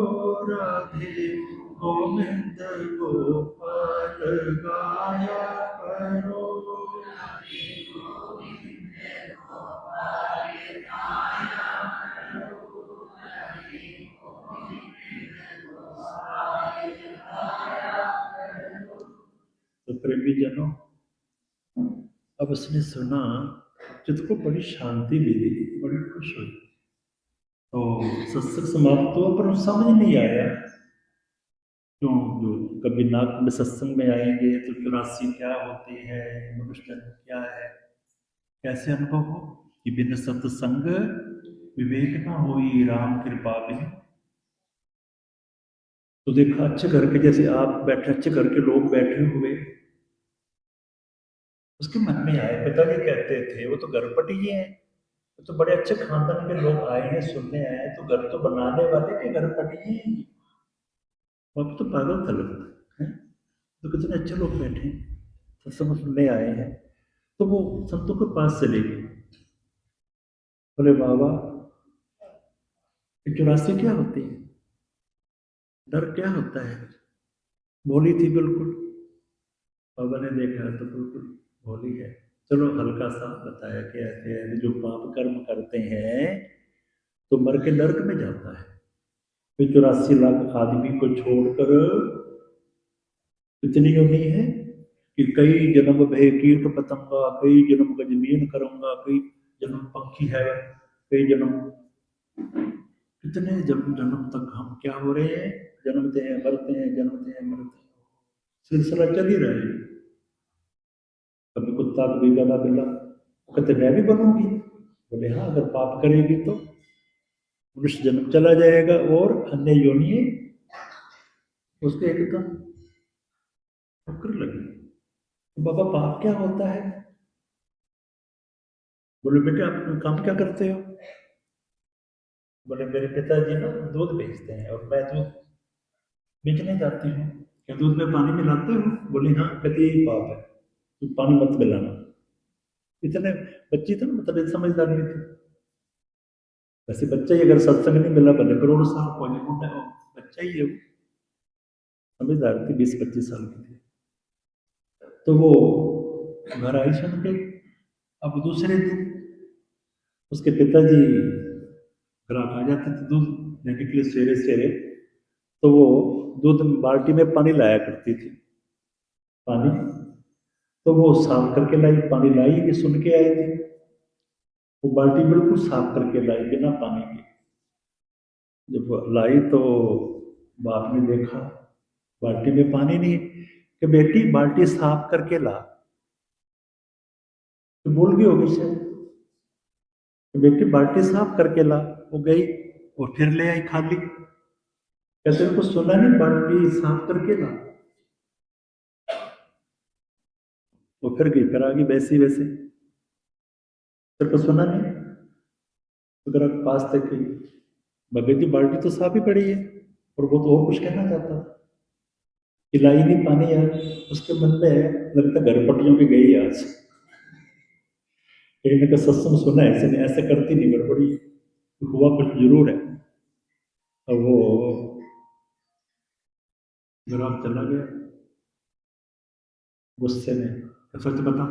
राधे गोविंद गोपाल गाया करो, राधे गोविंद गोपाल गाया करो, राधे गोविंद गोपाल गाया करो। तो प्रेमी जनों, अब उसने सुना, चित्त को बड़ी शांति मिली, बड़ी खुश हुई। तो सत्संग समाप्त हुआ पर समझ नहीं आया क्यों। जो कभी नाक में सत्संग में आएंगे तो 84 क्या होती है, मनुष्य जन्म क्या है, कैसे अनुभव हो कि बिन सत्संग विवेक न होई राम कृपा बिन। तो देखा अच्छे घर के, जैसे आप बैठे, अच्छे घर के लोग बैठे हुए, उसके मन में आए, पिताजी कहते थे वो तो घरपटी हैं, वो तो बड़े अच्छे खानदान के लोग आए हैं, सुनने आए हैं, तो घर तो बनाने वाले के घरपटी हैं, वहाँ तो पागल था लगता है। तो कितने अच्छे लोग बैठे हैं, सत्संग सुनने आए हैं। तो वो संतों के पास चले गए, बोले बाबा 84 क्या होती है, डर क्या होता है। भोली थी बिल्कुल, बाबा ने देखा तो बिल्कुल भोली है। चलो हल्का सा बताया कि ऐसे है, जो पाप कर्म करते हैं तो मर के नरक में जाता है। 84 लाख आदमी को छोड़कर इतनी योनि है कि कई जन्म भय कीट पतंगा, कई जन्म गजमीन करूंगा, कई जन्म पक्षी है, कई जन्म, कितने जन्म तक हम क्या हो रहे हैं, जन्मते हैं मरते हैं, जन्मते हैं मरते हैं, सिलसिला चल ही रहा है। कभी कुत्ता, कभी गधा बिल्ला, कहते मैं भी बनूंगी। बोले हाँ, अगर पाप करेगी तो मनुष्य जन्म चला जाएगा और अन्य योनि उसके एकदम ठोकर लगी। तो बाबा पाप क्या होता है। बोले बेटे आप काम क्या करते हो। बोले मेरे पिताजी ना दूध बेचते हैं और मैं दूध बेचने जाती हूँ, क्या दूध में पानी मिलाते हो। बोले हाँ, कहती यही पाप है, तो पानी मत मिलाना। इतने बच्ची थे ना, मतलब समझदार नहीं थी। वैसे बच्चा ही अगर सत्संग नहीं मिला, भले करोड़ों साल पहुंचे, बच्चा ही है वो, समझदार थी, 20-25 साल की थी। तो वो घर आई सुन के। अब दूसरे दिन उसके पिताजी ग्राहक आ जाते थे दूध लेने के लिए सवेरे सवेरे, तो वो दूध बाल्टी में पानी लाया करती थी, पानी तो वो साफ करके लाई, पानी लाई कि सुन के आई थी, वो बाल्टी बिल्कुल साफ करके लाई बिना पानी के। जब वो लाई तो बाप ने देखा बाल्टी में पानी नहीं, कि बेटी बाल्टी साफ करके ला। तो भूल गई होगी शायद, कि बेटी बाल्टी साफ करके ला। वो गई, वो फिर ले आई खाली, कहते उनको सुना नहीं बाल्टी साफ करके ला। वो फिर गई, फिर आ गई वैसी वैसे, तेरे को सुना नहीं। तो अगर पास तक गई, भगत जी बाल्टी तो साफ ही पड़ी है, और वो तो और कुछ कहना चाहता था, खिलाई नहीं पानी यार। उसके मन में है, लगता घर पट्टियों की गई आज, कहीं ना कहीं सत्संग सुना है, ऐसे नहीं, ऐसे करती नहीं गड़बड़ी, हुआ कुछ जरूर है। अब वो ग्राम चला गया गुस्से में, तो सच बता,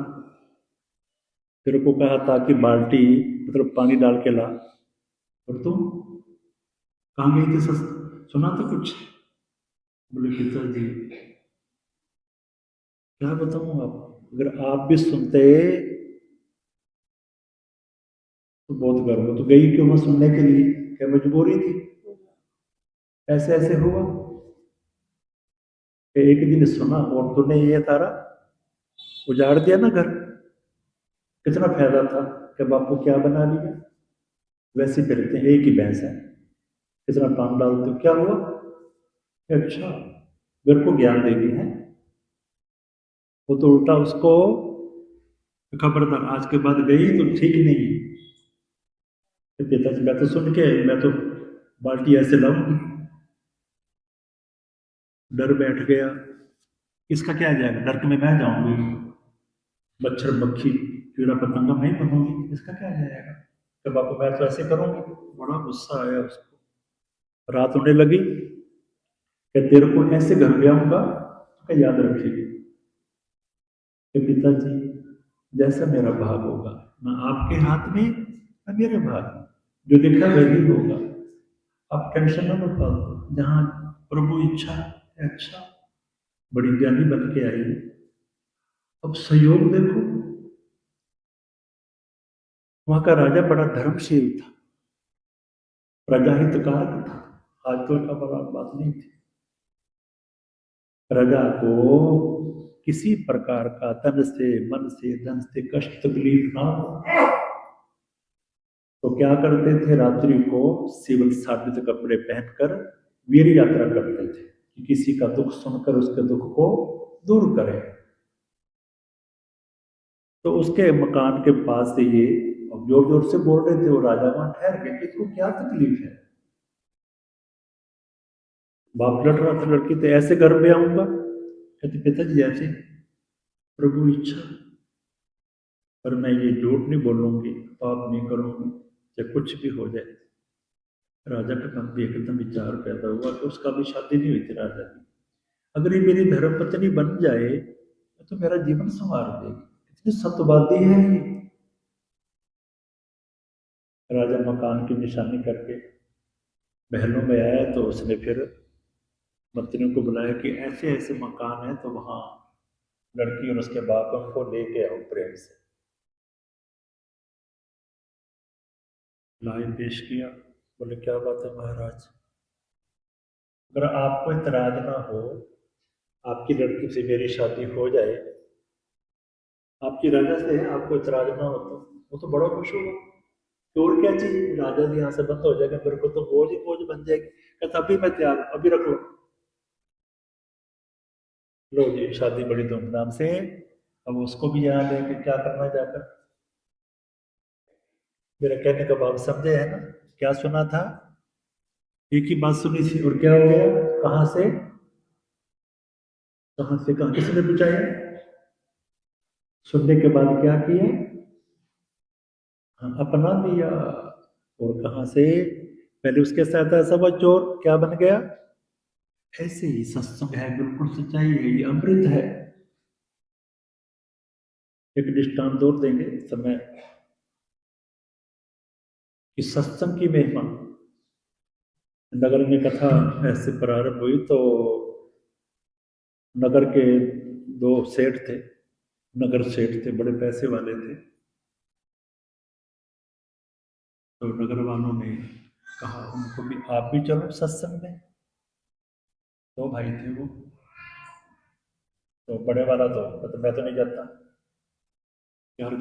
तेरे को कहा था कि बाल्टी मतलब पानी डाल के ला, और तुम कहाँ गई थी? सस सुना तो कुछ? बोले पिताजी क्या बताऊं, आप अगर आप भी सुनते तो बहुत गर्व हो। तो गई क्यों मैं सुनने के लिए? क्या मजबूरी थी? ऐसे ऐसे हुआ कि एक दिन सुना और तूने ये तारा उजाड़ दिया ना घर, कितना फायदा था कि बापू क्या बना लिया। वैसे ही फिरते हैं, एक ही भैंस है, कितना काम डालते हो, क्या हुआ? अच्छा, मेरे को ज्ञान देगी है। वो तो उल्टा उसको, खबरदार आज के बाद गई तो ठीक नहीं है। पिताजी मैं तो सुन के, मैं तो बाल्टी ऐसे लाऊंगी, डर बैठ गया। इसका क्या जाएगा, डर में मैं जाऊंगी, मच्छर मक्खी कीड़ा पतंगा मैं ही बनूंगी, इसका क्या जाएगा। तो बापू मैं तो ऐसे करूंगी। बड़ा गुस्सा आया उसको। रात होने लगी कि तेरे को ऐसे घर ले आऊंगा कि याद रखेगी कि पिताजी जैसा मेरा भाग होगा, ना आपके हाथ में ना मेरे भाग में, जो लिखा वही होगा। आप टेंशन ना लो फालतू, जहाँ प्रभु इच्छा है अच्छा। बड़ी ज्ञानी बन के आई। अब सहयोग देखो, वहां का राजा बड़ा धर्मशील था, प्रजा हितकारक था। आजकल का बड़ा बात नहीं थी। प्रजा को किसी प्रकार का तन से मन से धन से कष्ट तकलीफ ना हो, तो क्या करते थे, रात्रि को सिविल साबित कपड़े पहनकर वीर यात्रा करते थे कि किसी का दुख सुनकर उसके दुख को दूर करें। तो उसके मकान के पास से ये जोर जोर से बोल रहे थे, वो राजा वहां ठहर गए कि इसको क्या तकलीफ है। बाप लड़ रहा था, लड़की तो ऐसे घर में आऊंगा, कहते पिताजी ऐसे प्रभु इच्छा, पर मैं ये झूठ नहीं बोलूंगी, पाप नहीं करूंगी, चाहे कुछ भी हो जाए। राजा के मन में एकदम विचार पैदा हुआ कि उसका भी शादी नहीं हुई थी राजा की, अगर ये मेरी धर्म पत्नी बन जाए तो मेरा जीवन संवार देगी, इतनी सत्यवादी है ये। राजा मकान की निशानी करके महलों में आया, तो उसने फिर मंत्रियों को बुलाया कि ऐसे ऐसे मकान है, तो वहां लड़की और उसके बाप उनको लेके आओ प्रेम से। लाए पेश किया, बोले क्या बात है महाराज, अगर आपको इतराज ना हो, आपकी लड़की से मेरी शादी हो जाए, आपकी राजा से है, आपको इतराज ना हो, तो वो तो बड़ा खुश होगा। तो और क्या चाहिए, राजा जी यहाँ से बंद हो जाएगा, मेरे को तो बोझ ही बोझ बन जाएगी। कहता अभी मैं तैयार हूं, अभी रख लो। लो जी शादी बड़ी धूमधाम से। अब उसको भी यहाँ लेके क्या करना जाकर, मेरा कहने का भाव समझे है ना। क्या सुना था, एक ही बात सुनी थी, और क्या हो गया, कहां से कहां से कहां, किसने पूछा है? सुनने के बाद क्या किया, हाँ, अपना लिया। और कहां से, पहले उसके साथ ऐसा हुआ चोर क्या बन गया। ऐसे ही सत्संग है, बिल्कुल सच्चाई है, ये अमृत है। एक दृष्टांत और देंगे समय कि सत्संग की महिमा। नगर में कथा ऐसे प्रारंभ हुई, तो नगर के दो सेठ थे, नगर सेठ थे, बड़े पैसे वाले थे। तो नगर वालों ने कहा उनको भी आप भी चलो सत्संग में। दो भाई थे वो। तो बड़े वाला तो मैं तो नहीं जाता, यार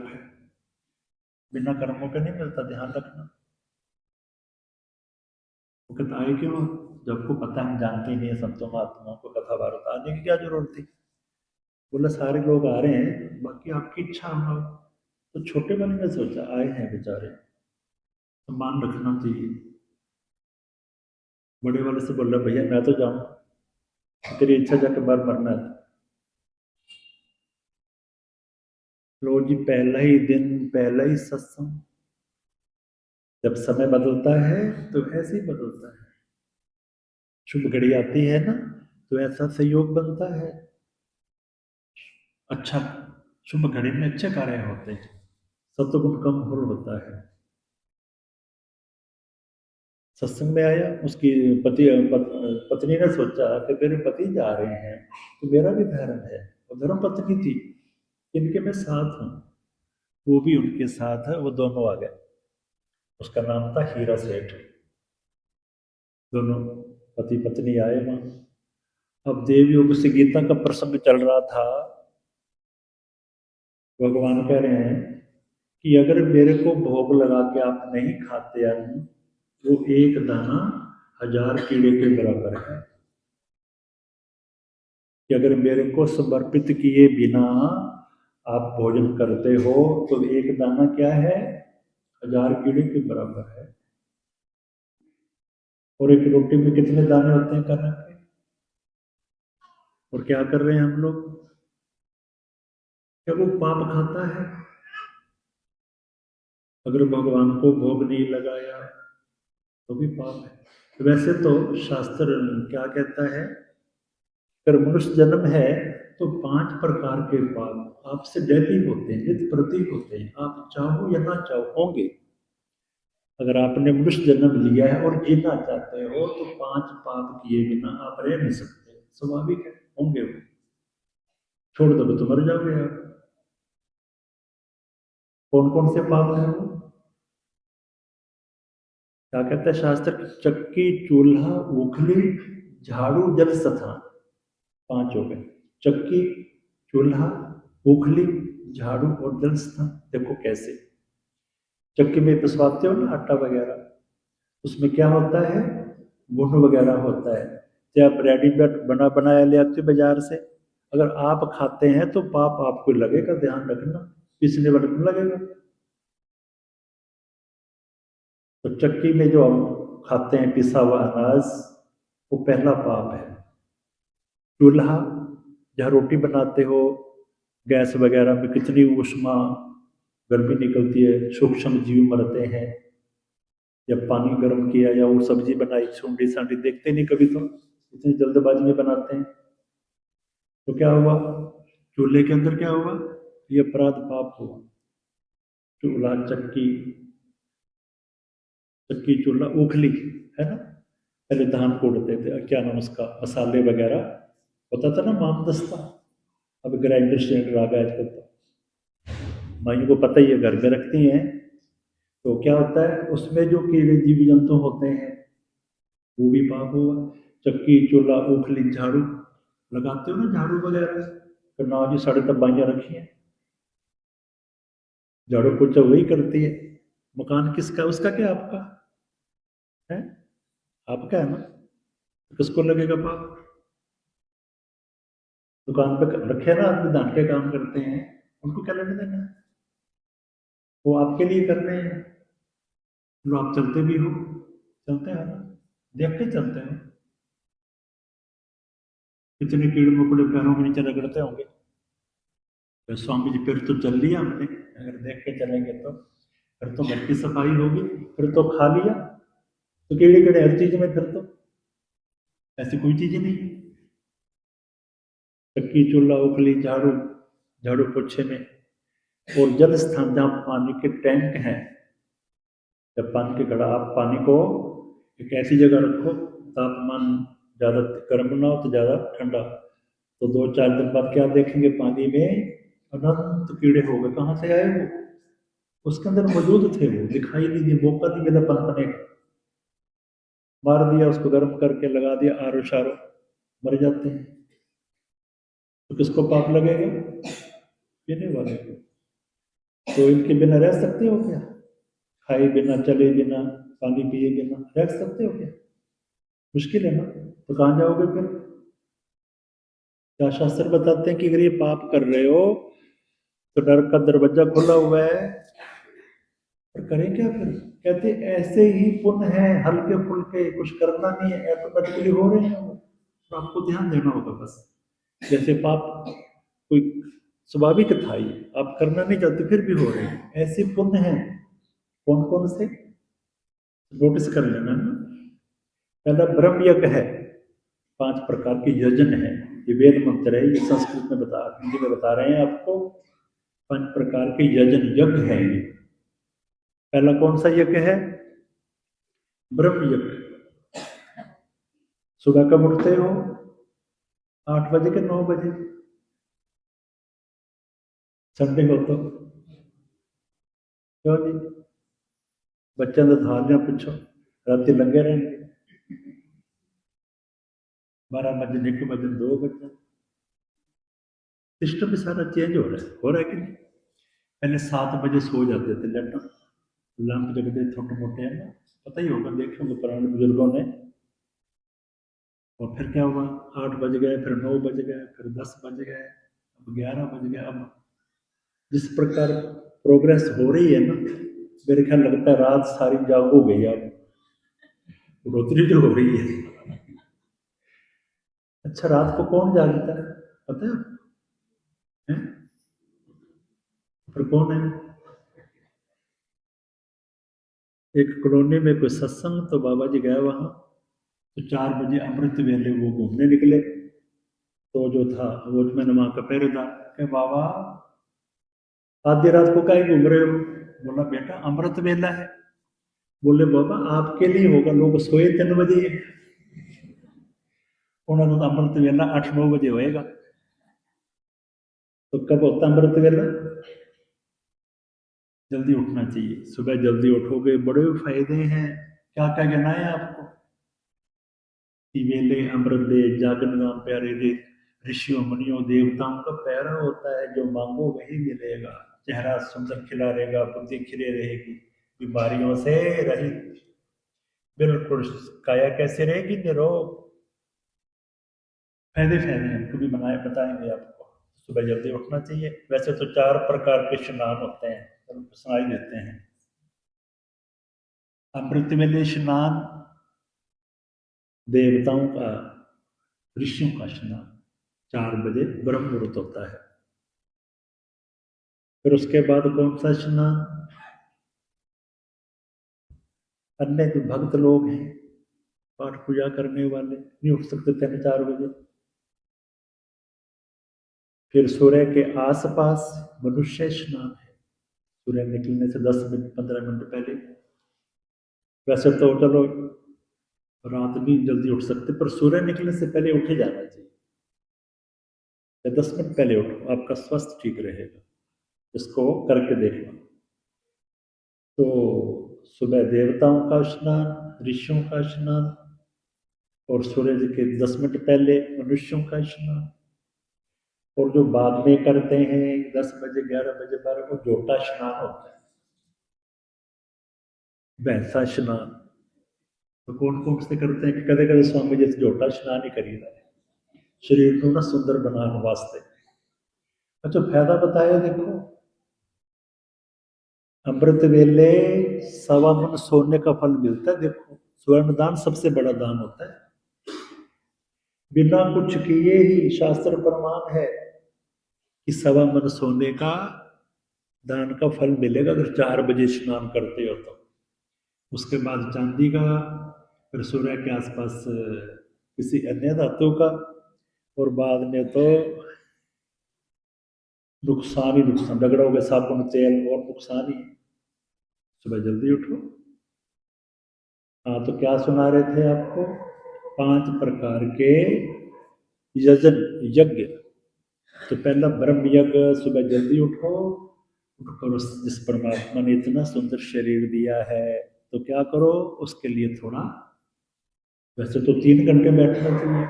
बिना कर्मों के नहीं मिलता, ध्यान रखना। वो कहता आए क्यों, जब को पता हम जानते ही नहीं है संतों महात्माओं को, कथा भारत आने की क्या जरूरत थी। बोला सारे लोग आ रहे हैं, बाकी आपकी इच्छा हो। तो छोटे वाले ने सोचा आए हैं बेचारे, सम्मान रखना चाहिए। बड़े वाले से बोल रहा भैया मैं तो जाऊँ, तेरी इच्छा जाके बार मरना है। लो जी, पहला ही दिन, पहला ही सत्संग। जब समय बदलता है तो ऐसे ही बदलता है। शुभ घड़ी आती है ना, तो ऐसा संयोग बनता है। अच्छा, शुभ घड़ी में अच्छे कार्य होते हैं, सत्गुण कम होता है। सत्संग में आया, उसकी पत्नी ने सोचा कि मेरे पति जा रहे हैं तो मेरा भी धर्म है। और धर्म पत्नी थी, इनके मैं साथ हूँ, वो भी उनके साथ है, वो दोनों आ गए। उसका नाम था हीरा सेठ। दोनों पति पत्नी आए वहां। अब देव योग से गीता का प्रसंग चल रहा था। भगवान कह रहे हैं कि अगर मेरे को भोग लगा के आप नहीं खाते अन्न, वो एक दाना 1000 कीड़े के बराबर है। कि अगर मेरे को समर्पित किए बिना आप भोजन करते हो तो एक दाना क्या है, 1000 कीड़े के बराबर है। और एक रोटी में कितने दाने होते हैं कनक के। और क्या कर रहे हैं हम लोग, क्या वो पाप खाता है। अगर भगवान को भोग नहीं लगाया तो भी पाप है। तो वैसे तो शास्त्र क्या कहता है, अगर मनुष्य जन्म है तो 5 प्रकार के पाप आपसे डेली होते हैं, नित्य प्रति होते हैं, आप चाहो या ना चाहो होंगे। अगर आपने मनुष्य जन्म लिया है और जीना चाहते हो तो 5 पाप किए बिना आप रह नहीं सकते, स्वाभाविक है, होंगे वो। छोड़ दोगे तो मर जाओगे आप। कौन कौन से पाप है वो, क्या कहता है शास्त्र, चक्की चूल्हा उखली झाड़ू जल स्थान, 5 हो गए। चक्की, चूल्हा, उखली, झाड़ू और जल स्थान। देखो कैसे, चक्की में पिसवाते हो ना आटा वगैरह, उसमें क्या होता है, गुण वगैरह होता है। जब आप रेडीमेड बना बनाया ले आते हो बाजार से, अगर आप खाते हैं तो पाप आपको लगेगा, ध्यान रखना, पिसने वाले को लगेगा। तो चक्की में जो हम खाते हैं पिसा हुआ अनाज, वो पहला पाप है। चूल्हा, जहाँ रोटी बनाते हो, गैस वगैरह में कितनी ऊष्मा गर्मी निकलती है, सूक्ष्म जीव मरते हैं। जब पानी गर्म किया या वो सब्जी बनाई, सूंडी सांडी देखते नहीं कभी, तो इतनी जल्दबाजी में बनाते हैं। तो क्या हुआ, चूल्हे के अंदर क्या हुआ, ये अपराध पाप हुआ। चूल्हा, चक्की, चक्की चूल्हा उखली, है ना। पहले धान कूटते थे, क्या नाम उसका, मसाले वगैरह होता था ना, मामदस्ता। अब ग्राइंडर श्राइंडर आ गया आजकल तो, माइयों को पता ही है, घर में रखती हैं। तो क्या होता है, उसमें जो कीड़े जीव जंतु होते हैं वो भी पाप हुआ। चक्की चूल्हा उखली झाड़ू, लगाते हो ना झाड़ू वगैरह, तो ना जी 7.5 रखी है, झाड़ू पोछा वही करती है। मकान किसका, उसका क्या आपका है, आपका है ना, तो किसको लगेगा पाप। दुकान पे रखे ना आदमी, दान के काम करते हैं, उनको क्या लेने देना है, वो आपके लिए कर रहे हैं। जो आप चलते भी हो, चलते हैं ना, देख के चलते हैं, कितने कीड़े मकोड़े पैरों के नीचे रगड़ते होंगे। तो स्वामी जी फिर तो चल लिया हमने, अगर देख के चलेंगे तो फिर तो घर की सफाई होगी, फिर तो खा लिया, तो कीड़े कीड़े हर चीज में, फिर तो ऐसी कोई चीज नहीं। चक्की चूल्हा उखली झाड़ू, झाड़ू पोछे में। और जल स्थान, जहाँ पानी के टैंक हैं, जब पानी के घड़ा, आप पानी को एक ऐसी जगह रखो, तापमान ज़्यादा गर्म ना हो तो ज़्यादा ठंडा, तो 2-4 दिन बाद क्या देखेंगे पानी में, अनंत कीड़े हो गए, कहाँ से आए वो? उसके अंदर मौजूद थे, वो दिखाई नहीं दिए, मौका नहीं मिला पनपने का। मार दिया उसको, गर्म करके लगा दिया आरो शारो, मर जाते हैं। तो किसको पाप लगेगा? पीने वाले को। तो इनके बिना रह सकते हो क्या? खाए बिना, चले बिना, पानी पिए बिना रह सकते हो क्या? मुश्किल है ना। तो कहाँ जाओगे फिर? क्या शास्त्र बताते हैं कि अगर ये पाप कर रहे हो तो नरक का दरवाजा खुला हुआ है, और करें क्या फिर? कहते ऐसे ही पुण्य है हल्के फुल्के, कुछ करना नहीं है, ऑटोमेटिकली हो रहे हैं वो। तो आपको ध्यान देना होगा बस। जैसे पाप कोई स्वाभाविक था, ये आप करना नहीं चाहते फिर भी हो रहे हैं, ऐसे पुण्य है। कौन कौन से? नोटिस कर लेना ना। पहला ब्रह्म यज्ञ है, 5 प्रकार के यजन है। ये वेद मंत्र है, ये संस्कृत में हिंदी में बता रहे हैं आपको। 5 प्रकार के यजन यज्ञ है ये। पहला कौन सा यज्ञ है? ब्रह्म यज्ञ। सुबह कब उठते हो? 8 बजे के 9 बजे? संडे को तो क्यों जी? बच्चों का हाल ना पूछो, रात लगे रहेंगे। 12 बजे, 1 बजे, 2 बजे। सिस्टम भी सारा चेंज हो रहा है कि नहीं? पहले 7 बजे सो जाते थे, लेटर लैंप जगते छोटे मोटे है ना, पता ही होगा, देखे होंगे पुराने बुजुर्गों ने। और फिर क्या हुआ? 8 बज गए, फिर 9 बज गए, फिर 10 बज गए, अब 11 बज गए। अब जिस प्रकार प्रोग्रेस हो रही है ना, मेरे ख्याल लगता है रात सारी जाग हो गई। अब बढ़ोतरी जो हो रही है। अच्छा, रात को कौन जागता है पता है? हैं? पर कौन है? एक कॉलोनी में कोई सत्संग, तो बाबा जी गए वहां। तो 4 बजे अमृत वेले वो घूमने निकले। तो जो था वॉचमैन वहां का पहरेदार, कहे बाबा आधी रात को काहे घूम रहे हो? बोला बेटा अमृत वेला है। बोले बाबा आपके लिए होगा, लोग सोए 3 बजे। उन्होंने तो अमृत वेला 8-9 बजे होएगा। तो कब होता अमृत वेला? जल्दी उठना चाहिए। सुबह जल्दी उठोगे बड़े फायदे हैं। क्या क्या कहना है आपको? कि वेले अमृत दे, जागन नाम प्यारे दे, ऋषियों मुनियों देवताओं का प्यारा होता है, जो मांगो वही मिलेगा। चेहरा सुंदर खिला रहेगा, बुद्धि खिले रहेगी, बीमारियों से रहित, बिल्कुल। काया कैसे रहेगी? निरोग। फायदे फायदे हैं, कभी बनाए बताएंगे आपको। सुबह जल्दी उठना चाहिए। वैसे तो 4 प्रकार के स्नान होते हैं, चलो सुनाई देते हैं। अमृत वेले स्नान देवताओं का, ऋषियों का स्नान। 4 बजे ब्रह्म मुहूर्त होता है। फिर उसके बाद कौन सा स्नान? अन्य जो भक्त लोग हैं, पाठ पूजा करने वाले, नहीं उठ सकते 3-4 बजे। फिर सूर्य के आसपास मनुष्य स्नान है, सूर्य निकलने से 10 मिनट 15 मिनट पहले। वैसे तो चलो रात भी जल्दी उठ सकते, पर सूर्य निकलने से पहले उठे जाना चाहिए, या 10 मिनट पहले उठो, आपका स्वास्थ्य ठीक रहेगा। इसको करके देखना। तो सुबह देवताओं का स्नान, ऋषियों का स्नान, और सूर्य के 10 मिनट पहले मनुष्यों का स्नान। और जो बाद में करते हैं 10 बजे, 11 बजे, 12 को जोटा स्नान होता है, वैसा स्नान। तो कौन कौन से करते हैं कि कदे कदे स्वामी जी जोटा स्नान ही करीदा है, शरीर को ना सुंदर बनाने वास्ते। अच्छा, फायदा बताया देखो। अमृत वेले 1.25 मन सोने का फल मिलता है। देखो, स्वर्ण दान सबसे बड़ा दान होता है। बिना कुछ किए ही शास्त्र प्रमाण है कि 1.25 मन सोने का दान का फल मिलेगा, अगर 4 बजे स्नान करते हो तो। उसके बाद चांदी का, फिर सूर्य के आसपास किसी अन्य धातु का, और बाद में तो नुकसान ही नुकसान, रगड़ोगे साबुन तेल और नुकसान ही। सुबह जल्दी उठो। हाँ, तो क्या सुना रहे थे आपको? 5 प्रकार के यजन, यज्ञ। तो पहला ब्रह्म यज्ञ, सुबह जल्दी उठो, उठकर जिस परमात्मा ने इतना सुंदर शरीर दिया है तो क्या करो, उसके लिए थोड़ा, वैसे तो 3 घंटे बैठना चाहिए,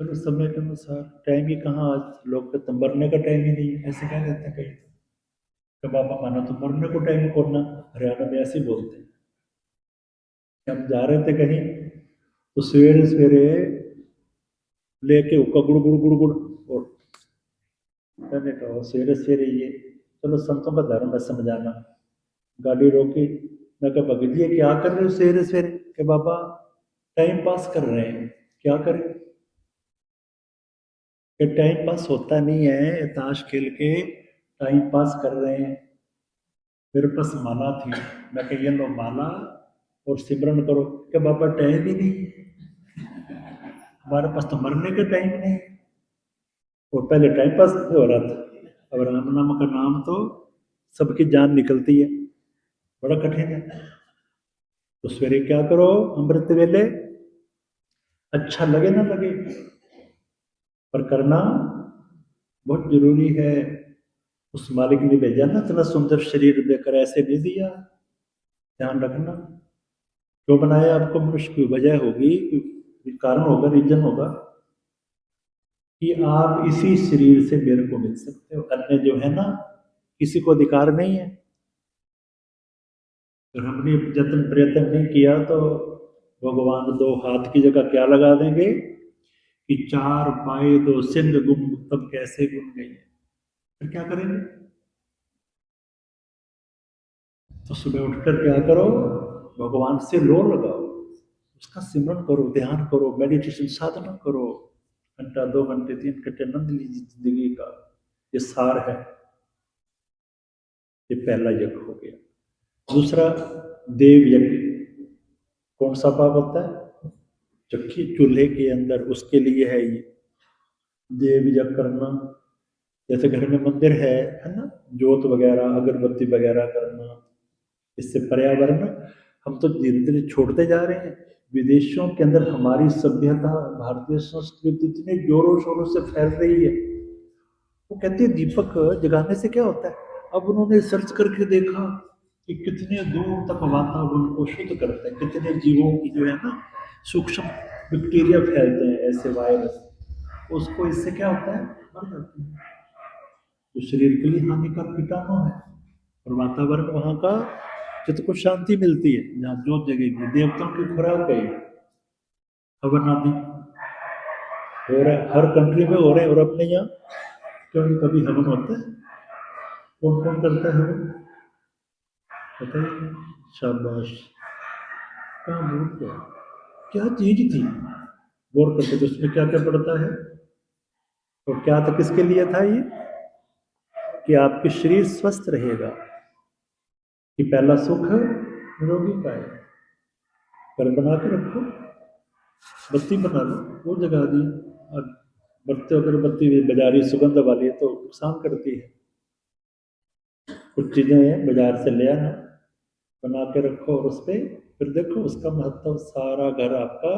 पर उस समय के अनुसार टाइम ही कहाँ, आज लोग कहते हैं मरने का टाइम ही नहीं है, ऐसे कह देते हैं कहीं, तो बाबा माना तो मरने को टाइम करना, हरियाणा में ऐसे ही बोलते हैं। हम जा रहे थे कहीं, तो सवेरे सवेरे लेके उसका गुड़ गुड़ गुड़ गुड़, और मैंने कहा सवेरे सवेरे ये, चलो संतों का धर्म है समझाना, गाड़ी रोकी, मैं कहा भगत जी ये क्या कर रहे हो सवेरे सवेरे, कि बाबा टाइम पास कर रहे हैं, क्या करें, कि टाइम पास होता नहीं है, ताश खेल के टाइम पास कर रहे हैं। मेरे पास माला थी, मैं कह ये लो माला और सिमरन करो, कि बाबा टाइम ही नहीं, हमारे पास तो मरने का टाइम नहीं, और पहले टाइम पास नहीं हो रहा था, अब राम नाम का नाम तो सबकी जान निकलती है, बड़ा कठिन है। तो सवेरे क्या करो, अमृत वेले, अच्छा लगे ना लगे, पर करना बहुत जरूरी है। उस मालिक ने भेजा ना, इतना सुंदर शरीर देकर, ऐसे नहीं दिया, ध्यान रखना। क्यों बनाया आपको मनुष्य, की वजह होगी, कोई कारण होगा, रीजन होगा, कि आप इसी शरीर से मेरे को मिल सकते हो, अन्य जो है ना किसी को अधिकार नहीं है। अगर हमने जतन प्रयत्न नहीं किया तो भगवान 2 हाथ की जगह क्या लगा देंगे, कि 4 पाए 2 सिंह गुम, तब कैसे गुम गई, फिर क्या करेंगे। तो सुबह उठकर क्या करो, भगवान से लो लगाओ, उसका सिमरन करो, ध्यान करो, मेडिटेशन साधना करो, घंटा 2 घंटे 3 घंटे नंद लीजिए जिंदगी का, ये सार है। ये पहला यज्ञ हो गया। दूसरा देव यज्ञ, कौन सा पाप होता है, चक्की चूल्हे के अंदर, उसके लिए है ये देव यज्ञ करना। जैसे घर में मंदिर है ना, जोत वगैरह अगरबत्ती वगैरह करना, इससे पर्यावरण हम तो धीरे धीरे छोड़ते जा रहे हैं। विदेशों के अंदर हमारी सभ्यता, भारतीय संस्कृति इतने जोरों शोरों से फैल रही है, वो कहते हैं दीपक जगाने से क्या होता है। अब उन्होंने सर्च करके देखा कि कितने दूर तक वातावरण को शुद्ध करते हैं, कितने जीवों की जो है ना सूक्ष्म बैक्टीरिया फैलते हैं, ऐसे वायरस, उसको इससे क्या होता है, मर जाते हैं, जो शरीर के लिए हानिकारक कीटाणु है। और वातावरण वहाँ का, चित्त को शांति मिलती है, जहाँ जोत जगेगी, देवताओं की खुराक है, हवन आदि हो रहा है, हर कंट्री में हो रहे हैं, और अपने यहाँ क्यों कभी हवन होता है, कौन कौन करता है हवन, बताइए, शाबाश, कहाँ भूल गया, क्या चीज थी, गौर करते तो उसमें क्या क्या पड़ता है, और क्या था, किसके लिए था ये, कि आपके शरीर स्वस्थ रहेगा, कि पहला सुख निरोगी का है। घर बना के रखो, बत्ती बना लो, वो जगा दी, और बत्ती अगरबत्ती बाजारी सुगंध वाली है तो नुकसान करती है। कुछ चीजें हैं बाजार से ले आना, बना के रखो, और उस पर फिर देखो उसका महत्व, सारा घर आपका,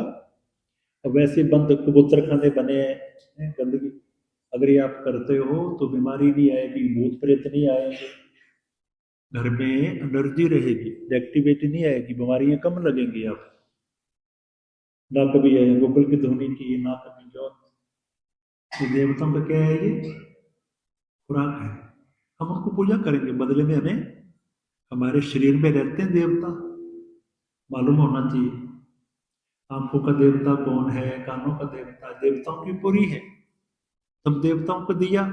अब वैसे बंद कबूतर खाने बने हैं गंदगी, अगर ये आप करते हो तो बीमारी नहीं आएगी, भूत प्रेत नहीं आएंगे, घर में एनर्जी रहेगी, एक्टिविटी नहीं आएगी, बीमारियां कम लगेंगी आप, ना कभी गूगल की ध्वनि की, ना कभी जो, ये देवताओं का क्या है, ये खुराक है, हम उनको पूजा करेंगे, बदले में हमें, हमारे शरीर में रहते हैं देवता, मालूम होना चाहिए। आंखों का देवता कौन है, कानों का देवता, देवताओं की पूरी है, तब देवताओं को दिया,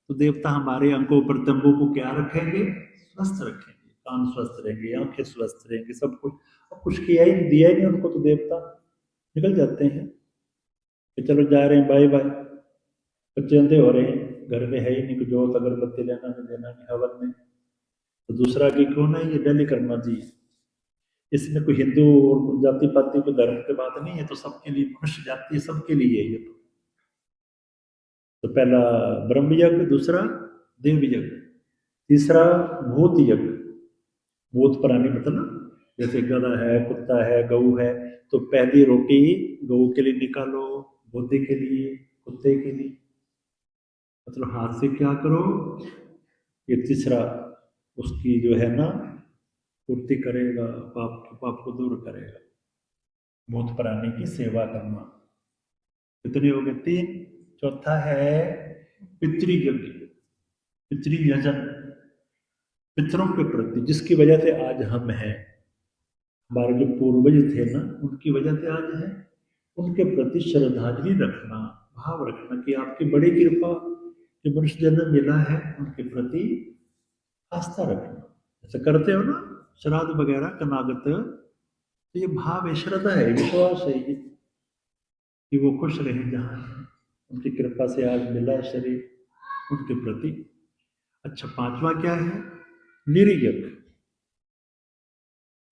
तो देवता हमारे अंगों प्रत्यंगों को क्या रखेंगे, स्वस्थ रखेंगे, कान स्वस्थ रहेंगे, आंखें स्वस्थ रहेंगी, सब कुछ। अब कुछ किया ही नहीं, दिया ही नहीं उनको, तो देवता निकल जाते हैं कि चलो जा रहे हैं, बाय बाय, बच्चे अंधे हो रहे हैं, घर में है ही नहीं कुछ, जोत अगरबत्ती लेना नहीं देना नहीं हवन में, तो दूसरा की क्यों नहीं, ये डेली करना चाहिए। इसमें कोई हिंदू और जाति पाति को धर्म की बात नहीं है, तो सबके लिए, मनुष्य जाति सबके लिए है ये तो पहला ब्रह्म यज्ञ, दूसरा देव यज्ञ, तीसरा भूत यज्ञ, भूत प्राणी मतलब जैसे गधा है, कुत्ता है, गऊ है, तो पहली रोटी गऊ के लिए निकालो, भूते के लिए, कुत्ते के लिए, मतलब हाथ से क्या करो, ये तीसरा उसकी जो है ना पूर्ति करेगा, पाप को दूर करेगा। भूत प्राणी की सेवा करना। कितने हो गए? 3। चौथा है पितृयज्ञ, पितृयजन, पितरों के प्रति, जिसकी वजह से आज हम हैं, हमारे जो पूर्वज थे ना, उनकी वजह से आज है। उनके प्रति श्रद्धांजलि रखना, भाव रखना कि आपकी बड़ी कृपा, जो मनुष्य जन्म मिला है, उनके प्रति आस्था रखना। ऐसा करते हो ना श्राद्ध वगैरह कनागत, तो ये भाव है, श्रद्धा है, विश्वास है ये कि वो खुश रहे जहाँ हैं। उनकी कृपा से आज मिला है शरीर, उनके प्रति। अच्छा, 5वां क्या है? निर्यज्ञ,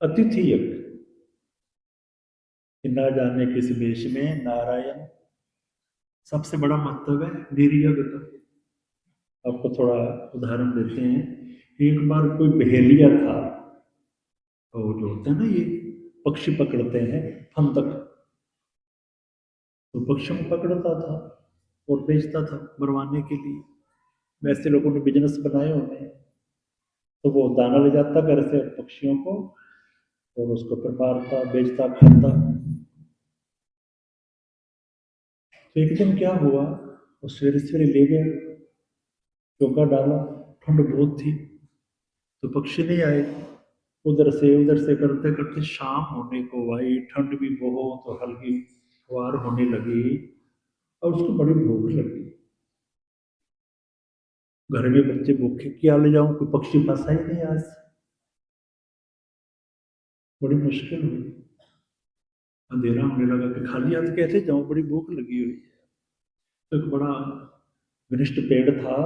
अतिथि यज्ञ, कि ना जाने किस देश में नारायण, सबसे बड़ा महत्व है निर्यज्ञ का। आपको थोड़ा उदाहरण देते हैं। एक बार कोई बहेलिया था, और जो होते हैं ना ये पक्षी पकड़ते हैं, फंदक, तो पक्षियों को पकड़ता था और बेचता था मरवाने के लिए। वैसे लोगों ने बिजनेस बनाए होते हैं, तो वो दाना ले जाता घर से पक्षियों को, और उसको फिर मारता, बेचता, खाता। तो एक दिन क्या हुआ, वो सवेरे सवेरे ले गया, चौका डाला, ठंड बहुत थी, तो पक्षी नहीं आए। उधर से करते करते शाम होने को आई, ठंड भी बहुत और हल्की फुहार होने लगी, और उसको बड़ी भूख लगी। घर में बच्चे भूखे, क्या ले जाऊं, कोई पक्षी फंसा ही नहीं आज। बड़ी मुश्किल हुई, अंधेरा होने लगा कि खाली हाथ कैसे जाऊं, बड़ी भूख लगी हुई है। तो एक बड़ा घनिष्ठ पेड़ था,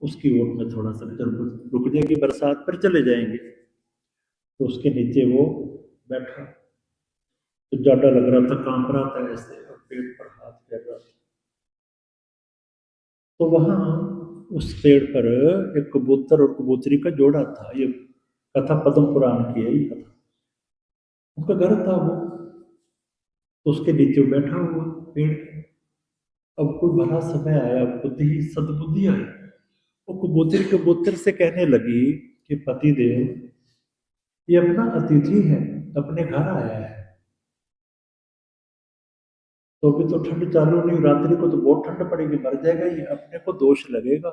उसकी ओर में थोड़ा सा जब रुक जाएगी बरसात, पर चले जाएंगे, तो उसके नीचे वो बैठा। तो ज्यादा लग रहा था, कांप रहा था ऐसे, और पेड़ पर हाथ फेर रहा था। तो वहां उस पेड़ पर एक कबूतर और कबूतरी का जोड़ा था। ये कथा पद्म पुराण की है, ये कथा। उनका घर था वो, तो उसके नीचे वो बैठा हुआ पेड़ के। अब कोई भला समय आया, बुद्धि सद्बुद्धि आई, वो कबूतर कबूतर से कहने लगी कि पति देव, ये अपना अतिथि है, अपने घर आया है, तो अभी तो ठंड चालू नहीं, रात्रि को तो बहुत ठंड पड़ेगी, मर जाएगा ये, अपने को दोष लगेगा।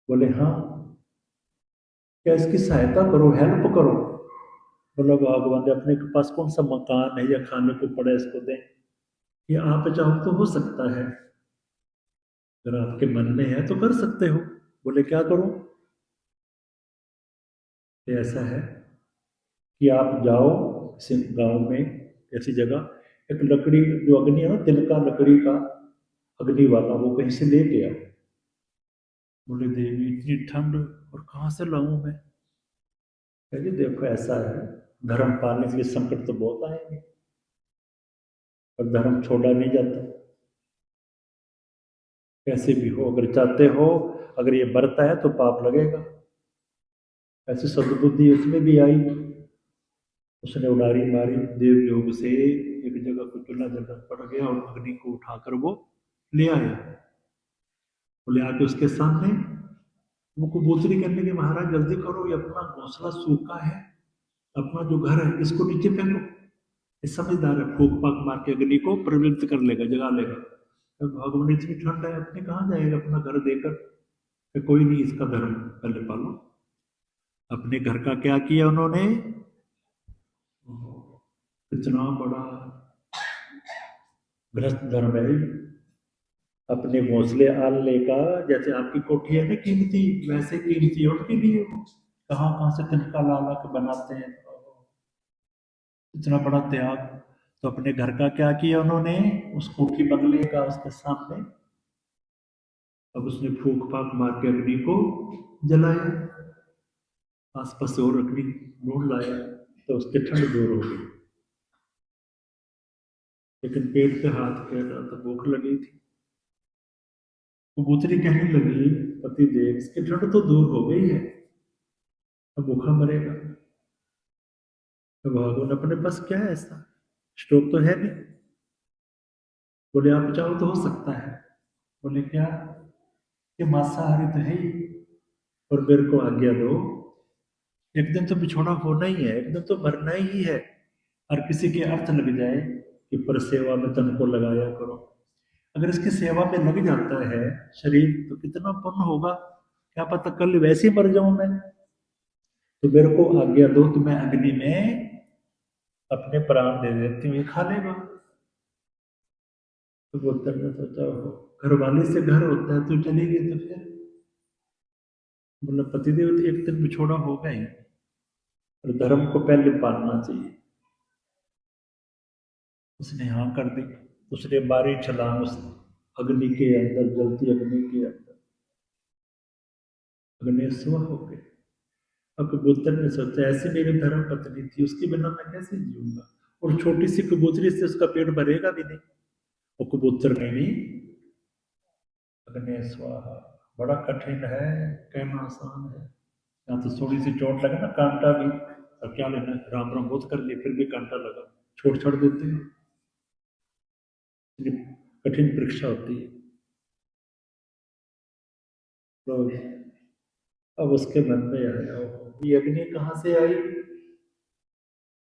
बोले हाँ, क्या इसकी सहायता करो, हेल्प करो। बोला भगवान, अपने के पास कौन सा मकान है या खाने को पड़े इसको दें, ये आप चाहो तो हो सकता है, अगर आपके मन में है तो कर सकते हो। बोले क्या करूं? तो ऐसा है कि आप जाओ किसी गांव में, ऐसी जगह, एक लकड़ी जो अग्नि है ना, तिल का लकड़ी का अग्नि वाला, वो कहीं से लेके आओ। बोले देवी, इतनी ठंड और कहाँ से लाऊं मैं? कहिए देखो ऐसा है, धर्म पालने के लिए संकट तो बहुत आएंगे, पर धर्म छोड़ा नहीं जाता। कैसे भी हो, अगर चाहते हो, अगर ये बरता है तो पाप लगेगा। ऐसी सद्बुद्धि उसमें भी आई, उसने उडारी मारी, देव योग से एक जगह को चूल्हा जगह पड़ गया, और अग्नि को उठाकर वो ले आया। वो ले आके उसके सामने वो कबूतरी करने के, महाराज जल्दी करो, ये अपना घोंसला सूखा है, अपना जो घर है इसको नीचे फेंको। ये समझदार है, फूक पाक मार के अग्नि को प्रज्वलित कर लेगा, जगा लेगा। तो भगवान, इतनी ठंड है, अपने कहाँ जाएगा अपना घर देकर? कि कोई नहीं, इसका धर्म पहले पालो। अपने घर का क्या किया उन्होंने? इतना बड़ा गृहस्थ धर्म है। अपने घोंसले आलने का, जैसे आपकी कोठी है ना कीमती, वैसे कीमती है उनके लिए। कहाँ कहाँ से तिनका ला ला के बनाते हैं, इतना बड़ा त्याग। तो अपने घर का क्या किया उन्होंने? उस कोठी बंगले का उसके सामने, अब उसने फूक फाक मार के अग्नि को जलाया, आसपास से और अग्नि ढूंढ लाया, तो उसकी ठंड दूर हो गई। लेकिन पेट पे हाथ फेर रहा था, भूख लगी थी। कबूतरी कहने लगी, पति देव, इसकी ठंड तो दूर हो गई है, अब भूखा मरेगा। तो भगवान, अपने पास क्या है ऐसा, स्टोव तो है नहीं। बोले आप चाहो तो हो सकता है। बोले क्या? कि मांसाहारी तो है ही, और मेरे को आज्ञा दो, एक दिन तो बिछोड़ा होना ही है, एक दिन तो मरना ही है। और किसी के अर्थ लग जाए कि पर सेवा में तन को लगाया करो, अगर इसकी सेवा में लग जाता है शरीर, तो कितना पुण्य होगा। क्या पता कल वैसे ही मर जाऊं मैं। तो मेरे को आज्ञा दो कि मैं अग्नि में अपने प्राण दे देती हूँ, ये खा लेगा। तो गोत्र ने सोचा, हो घर वाले से घर होता है, तो चली गई। तो फिर बोला पतिदेव तो एक दिन बिछोड़ा होगा ही, और धर्म को पहले पालना चाहिए। उसने हाँ कर दी। उसने मारी छलांग उस अग्नि के अंदर, जलती अग्नि के अंदर, अग्नि स्व हो गए। अब कबूतर ने सोचा, ऐसी मेरी धर्म पत्नी थी, उसके बिना मैं कैसे जीऊंगा, और छोटी सी कबूतरी से उसका पेट भरेगा भी नहीं। वो कबूतर ने भी अग्नि स्वाहा, बड़ा कठिन है, कहना आसान है। यहाँ तो थोड़ी सी चोट लगे ना, कांटा भी, और क्या लेना, राम राम बहुत कर लिए, फिर भी कांटा लगा, छोड़ छोड़ देते हैं। ये कठिन परीक्षा होती है। तो अब उसके मन में आया, ये अग्नि कहाँ से आई,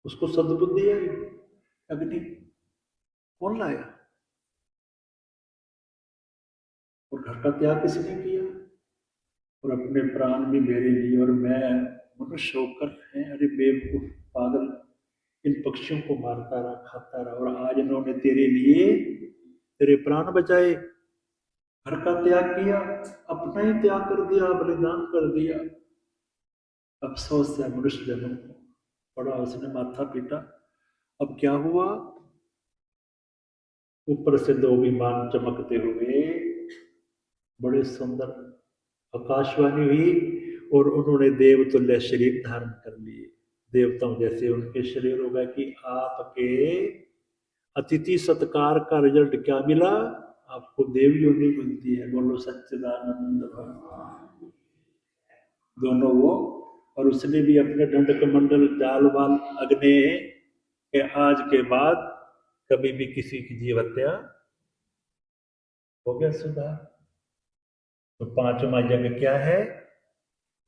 उसको सद्बुद्धि आई, अग्नि कौन लाया, और घर का त्याग किसने किया, और अपने प्राण भी मेरे लिए, और मैं मनुष्य होकर है, अरे बेवकूफ पागल, इन पक्षियों को मारता रहा, खाता रहा, और आज इन्होंने तेरे लिए तेरे प्राण बचाए, घर का त्याग किया, अपना ही त्याग कर दिया, बलिदान कर दिया। अफसोस है मनुष्य जन्म को, बड़ा उसने माथा पीटा। अब क्या हुआ, ऊपर से दो विमान चमकते हुए, बड़े सुंदर, आकाशवाणी हुई, और उन्होंने देवतुल्य शरीर धारण कर लिए। देवताओं जैसे उनके शरीर हो गए कि आपके अतिथि सत्कार का रिजल्ट क्या मिला, आपको देव योनि मिलती है। बोलो सच्चिदानंद भगवान। दोनों वो, और उसने भी अपने दंड कमंडल डाल वाल अग्नि के आज के बाद कभी भी किसी की जीव हत्या, हो गया सुधार। तो पांचवा यज्ञ क्या है,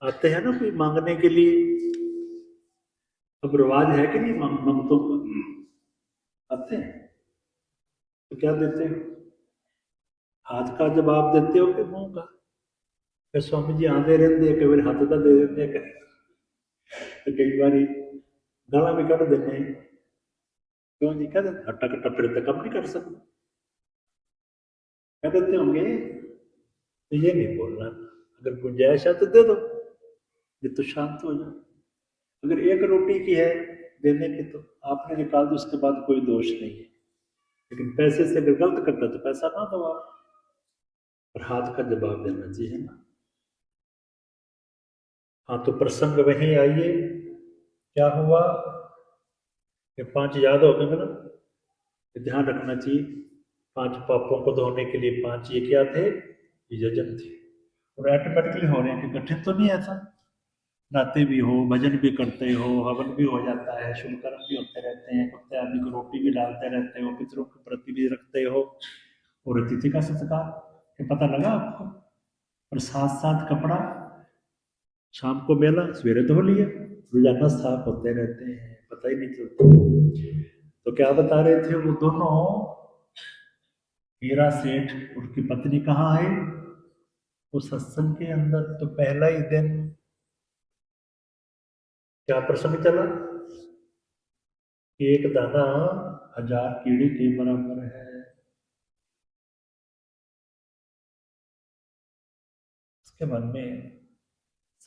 आते हैं ना कोई मांगने के लिए, अब रिवाज है कि नहीं ममतों का, आते हैं तो क्या देते हो, हाथ का जवाब देते हो कि मुंह का। फिर स्वामी जी आंदे रहते, कई बार हाथ का दे देते हैं, तो कई बार गला भी कट देते हैं। क्यों जी, कह देते हट्टा कट्टा फिर तक कम नहीं कर सकते, कह देते होंगे। तो ये नहीं बोलना, अगर गुंजाइश है तो दे दो, ये तो शांत हो जाओ। अगर एक रोटी की है देने की, तो आपने निकाल दी, उसके बाद कोई दोष नहीं है। लेकिन पैसे से अगर गलत करता तो पैसा ना दो आप, और हाथ का जवाब देना चाहिए ना। हाँ, तो प्रसंग वहीं आइए, क्या हुआ, ये पांच याद हो गए ना, ध्यान रखना चाहिए। पांच पापों को धोने के लिए पांच ये क्या थे, यजन थे, और ऑटोमेटिकली हो रहे हैं, कि कठिन तो नहीं है ऐसा। नहाते भी हो, भजन भी करते हो, हवन भी हो जाता है, शुभ कर्म भी होते रहते हैं, कुत्ते आदि को रोटी भी डालते रहते हो, पितरों के प्रति भी रखते हो, और अतिथि का सत्कार, ये पता लगा आपको। और साथ साथ कपड़ा, शाम को मेला, सवेरे धो लिया, रोजाना साफ होते रहते हैं, पता ही नहीं चलता। तो क्या बता रहे थे वो दोनों, हीरा सेठ, उनकी पत्नी कहाँ आई, वो सत्संग के अंदर। तो पहला ही दिन क्या प्रसंग चला, एक दाना हजार कीड़ी के बराबर है। उसके मन में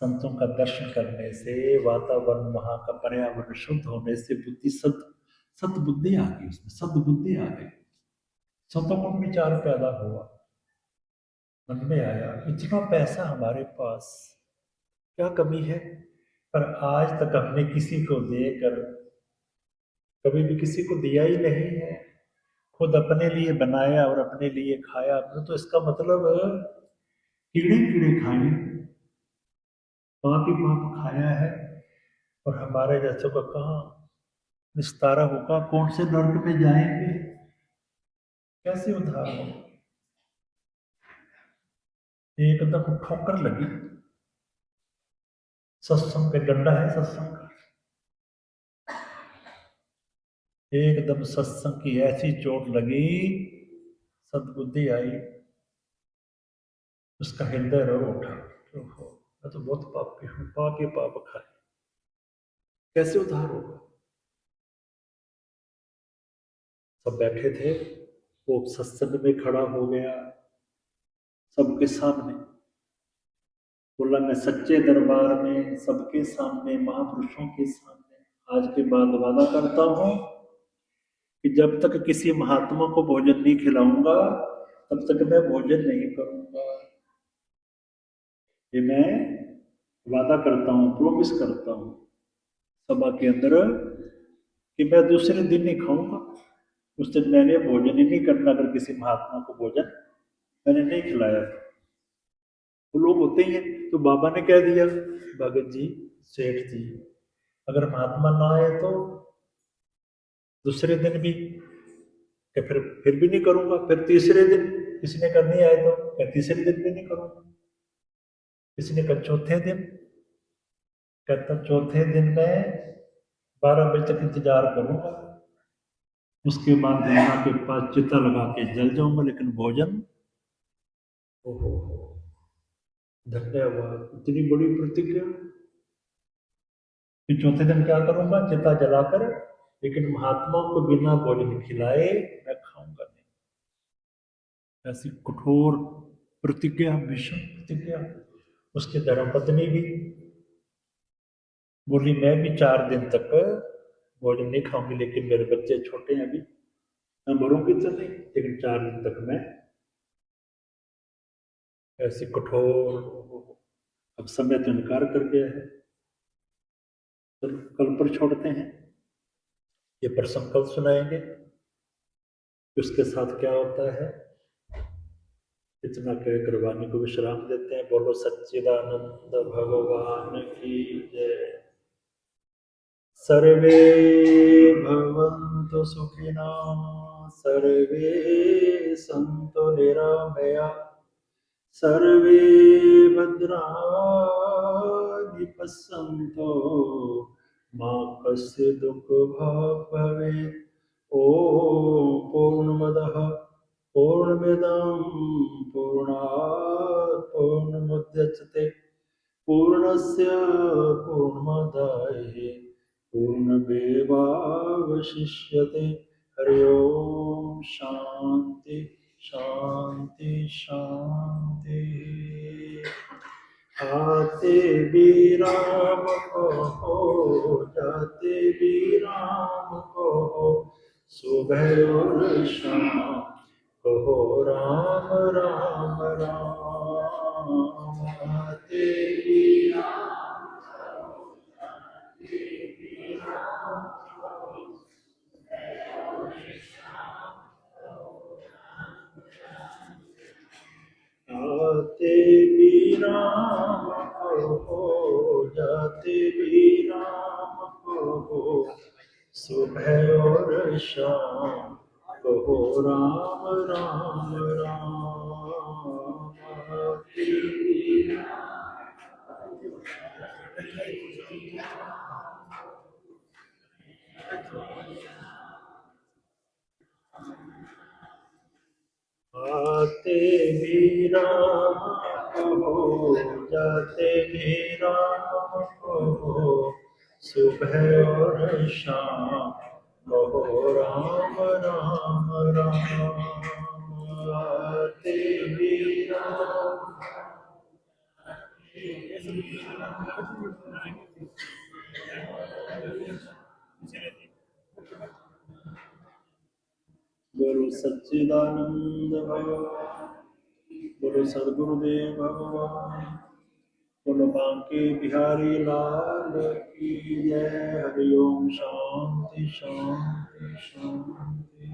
संतों का दर्शन करने से, वातावरण वहां का पर्यावरण शुद्ध होने से बुद्धि सद सद्बुद्धि आ गई, उसमें सद्बुद्धि आ गई, सतोगुण विचार पैदा हुआ। मन में आया, इतना पैसा हमारे पास, क्या कमी है, पर आज तक हमने किसी को देकर कभी भी किसी को दिया ही नहीं है। खुद अपने लिए बनाया और अपने लिए खाया आपने, तो इसका मतलब कीड़े कीड़े खाए, पाप ही पाप खाया है। और हमारे जैसों का कहाँ निस्तारा होगा, कौन से नर्क पे जाएंगे, कैसे उद्धार हो। एकदम ठोकर लगी। सत्संग पे डंडा है सत्संग का। एकदम सत्संग की ऐसी चोट लगी, सद्बुद्धि आई, उसका हृदय रो उठा। ओहो, मैं तो बहुत पापी हूँ, पाप ही पाप खाए, कैसे उद्धार होगा। सब बैठे थे, वो सत्संग में खड़ा हो गया सबके सामने, बोला मैं सच्चे दरबार में सबके सामने महापुरुषों के सामने आज के बाद वादा करता हूं कि जब तक किसी महात्मा को भोजन नहीं खिलाऊंगा तब तक मैं भोजन नहीं करूंगा। ये मैं वादा करता हूं, प्रोमिस करता हूं सभा के अंदर कि मैं दूसरे दिन नहीं खाऊंगा। उस दिन मैंने भोजन ही नहीं करना अगर किसी महात्मा को भोजन मैंने नहीं खिलाया। वो लोग होते ही हैं। तो बाबा ने कह दिया, भगत जी, सेठ जी, अगर महात्मा ना आए तो दूसरे दिन भी, कि फिर भी नहीं करूंगा। फिर तीसरे दिन किसी ने कर नहीं आए तो क्या तीसरे दिन भी नहीं करूंगा। किसी ने कहा चौथे दिन, कहता चौथे दिन में 12 बजे तक इंतजार करूंगा, उसके बाद यहाँ के पास चिता लगा के जल जाऊंगा, लेकिन भोजन। ओहो, धन्यवाद, इतनी बड़ी प्रतिज्ञा कि चौथे दिन क्या करूंगा, चिता जलाकर, लेकिन महात्माओं को बिना भोजन खिलाए मैं खाऊंगा नहीं। ऐसी कठोर प्रतिज्ञा, भीषण प्रतिज्ञा। उसकी धर्मपत्नी भी बोली मैं भी 4 दिन तक भोजन नहीं खाऊंगी, लेकिन मेरे बच्चे छोटे हैं अभी, मैं मरूंगी तो नहीं, लेकिन 4 दिन तक मैं। ऐसी कठोर। अब समय तो इनकार कर गया है, तो कल पर छोड़ते हैं। ये प्रसंग कल सुनाएंगे उसके साथ क्या होता है। इतना कहकर वाणी को विश्राम देते हैं। बोलो सच्चिदानंद भगवान की जय। सर्वे भवन्तु सुखिनः, सर्वे सन्तु निरामया, सर्वे भद्राणि पश्यन्तु मा कस्य दुःखभाग् भवेत्। ॐ पूर्णमदः पूर्णमिदं पूर्णात् पूर्णमुदच्यते पूर्णस्य पूर्णमादाय पूर्णमेवावशिष्यते। हरि ओम शांति शांति शांति। आते भी राम कहो, जाते भी राम कहो, सुबह और शाम कहो राम राम राम। आते भी आते भी राम कहो, जाते भी राम कहो, सुबह और शाम कहो राम राम राम। आते भी आते भी राम कहो, जाते भी राम कहो, सुबह और शाम कहो राम राम राम। आते भी राम। गुरु सच्चिदानंद भगवान, गुरु सद्गुरुदेव भगवान, बोलो बांके बिहारी लाल की जय। हरि ओम शांति शांति शांति।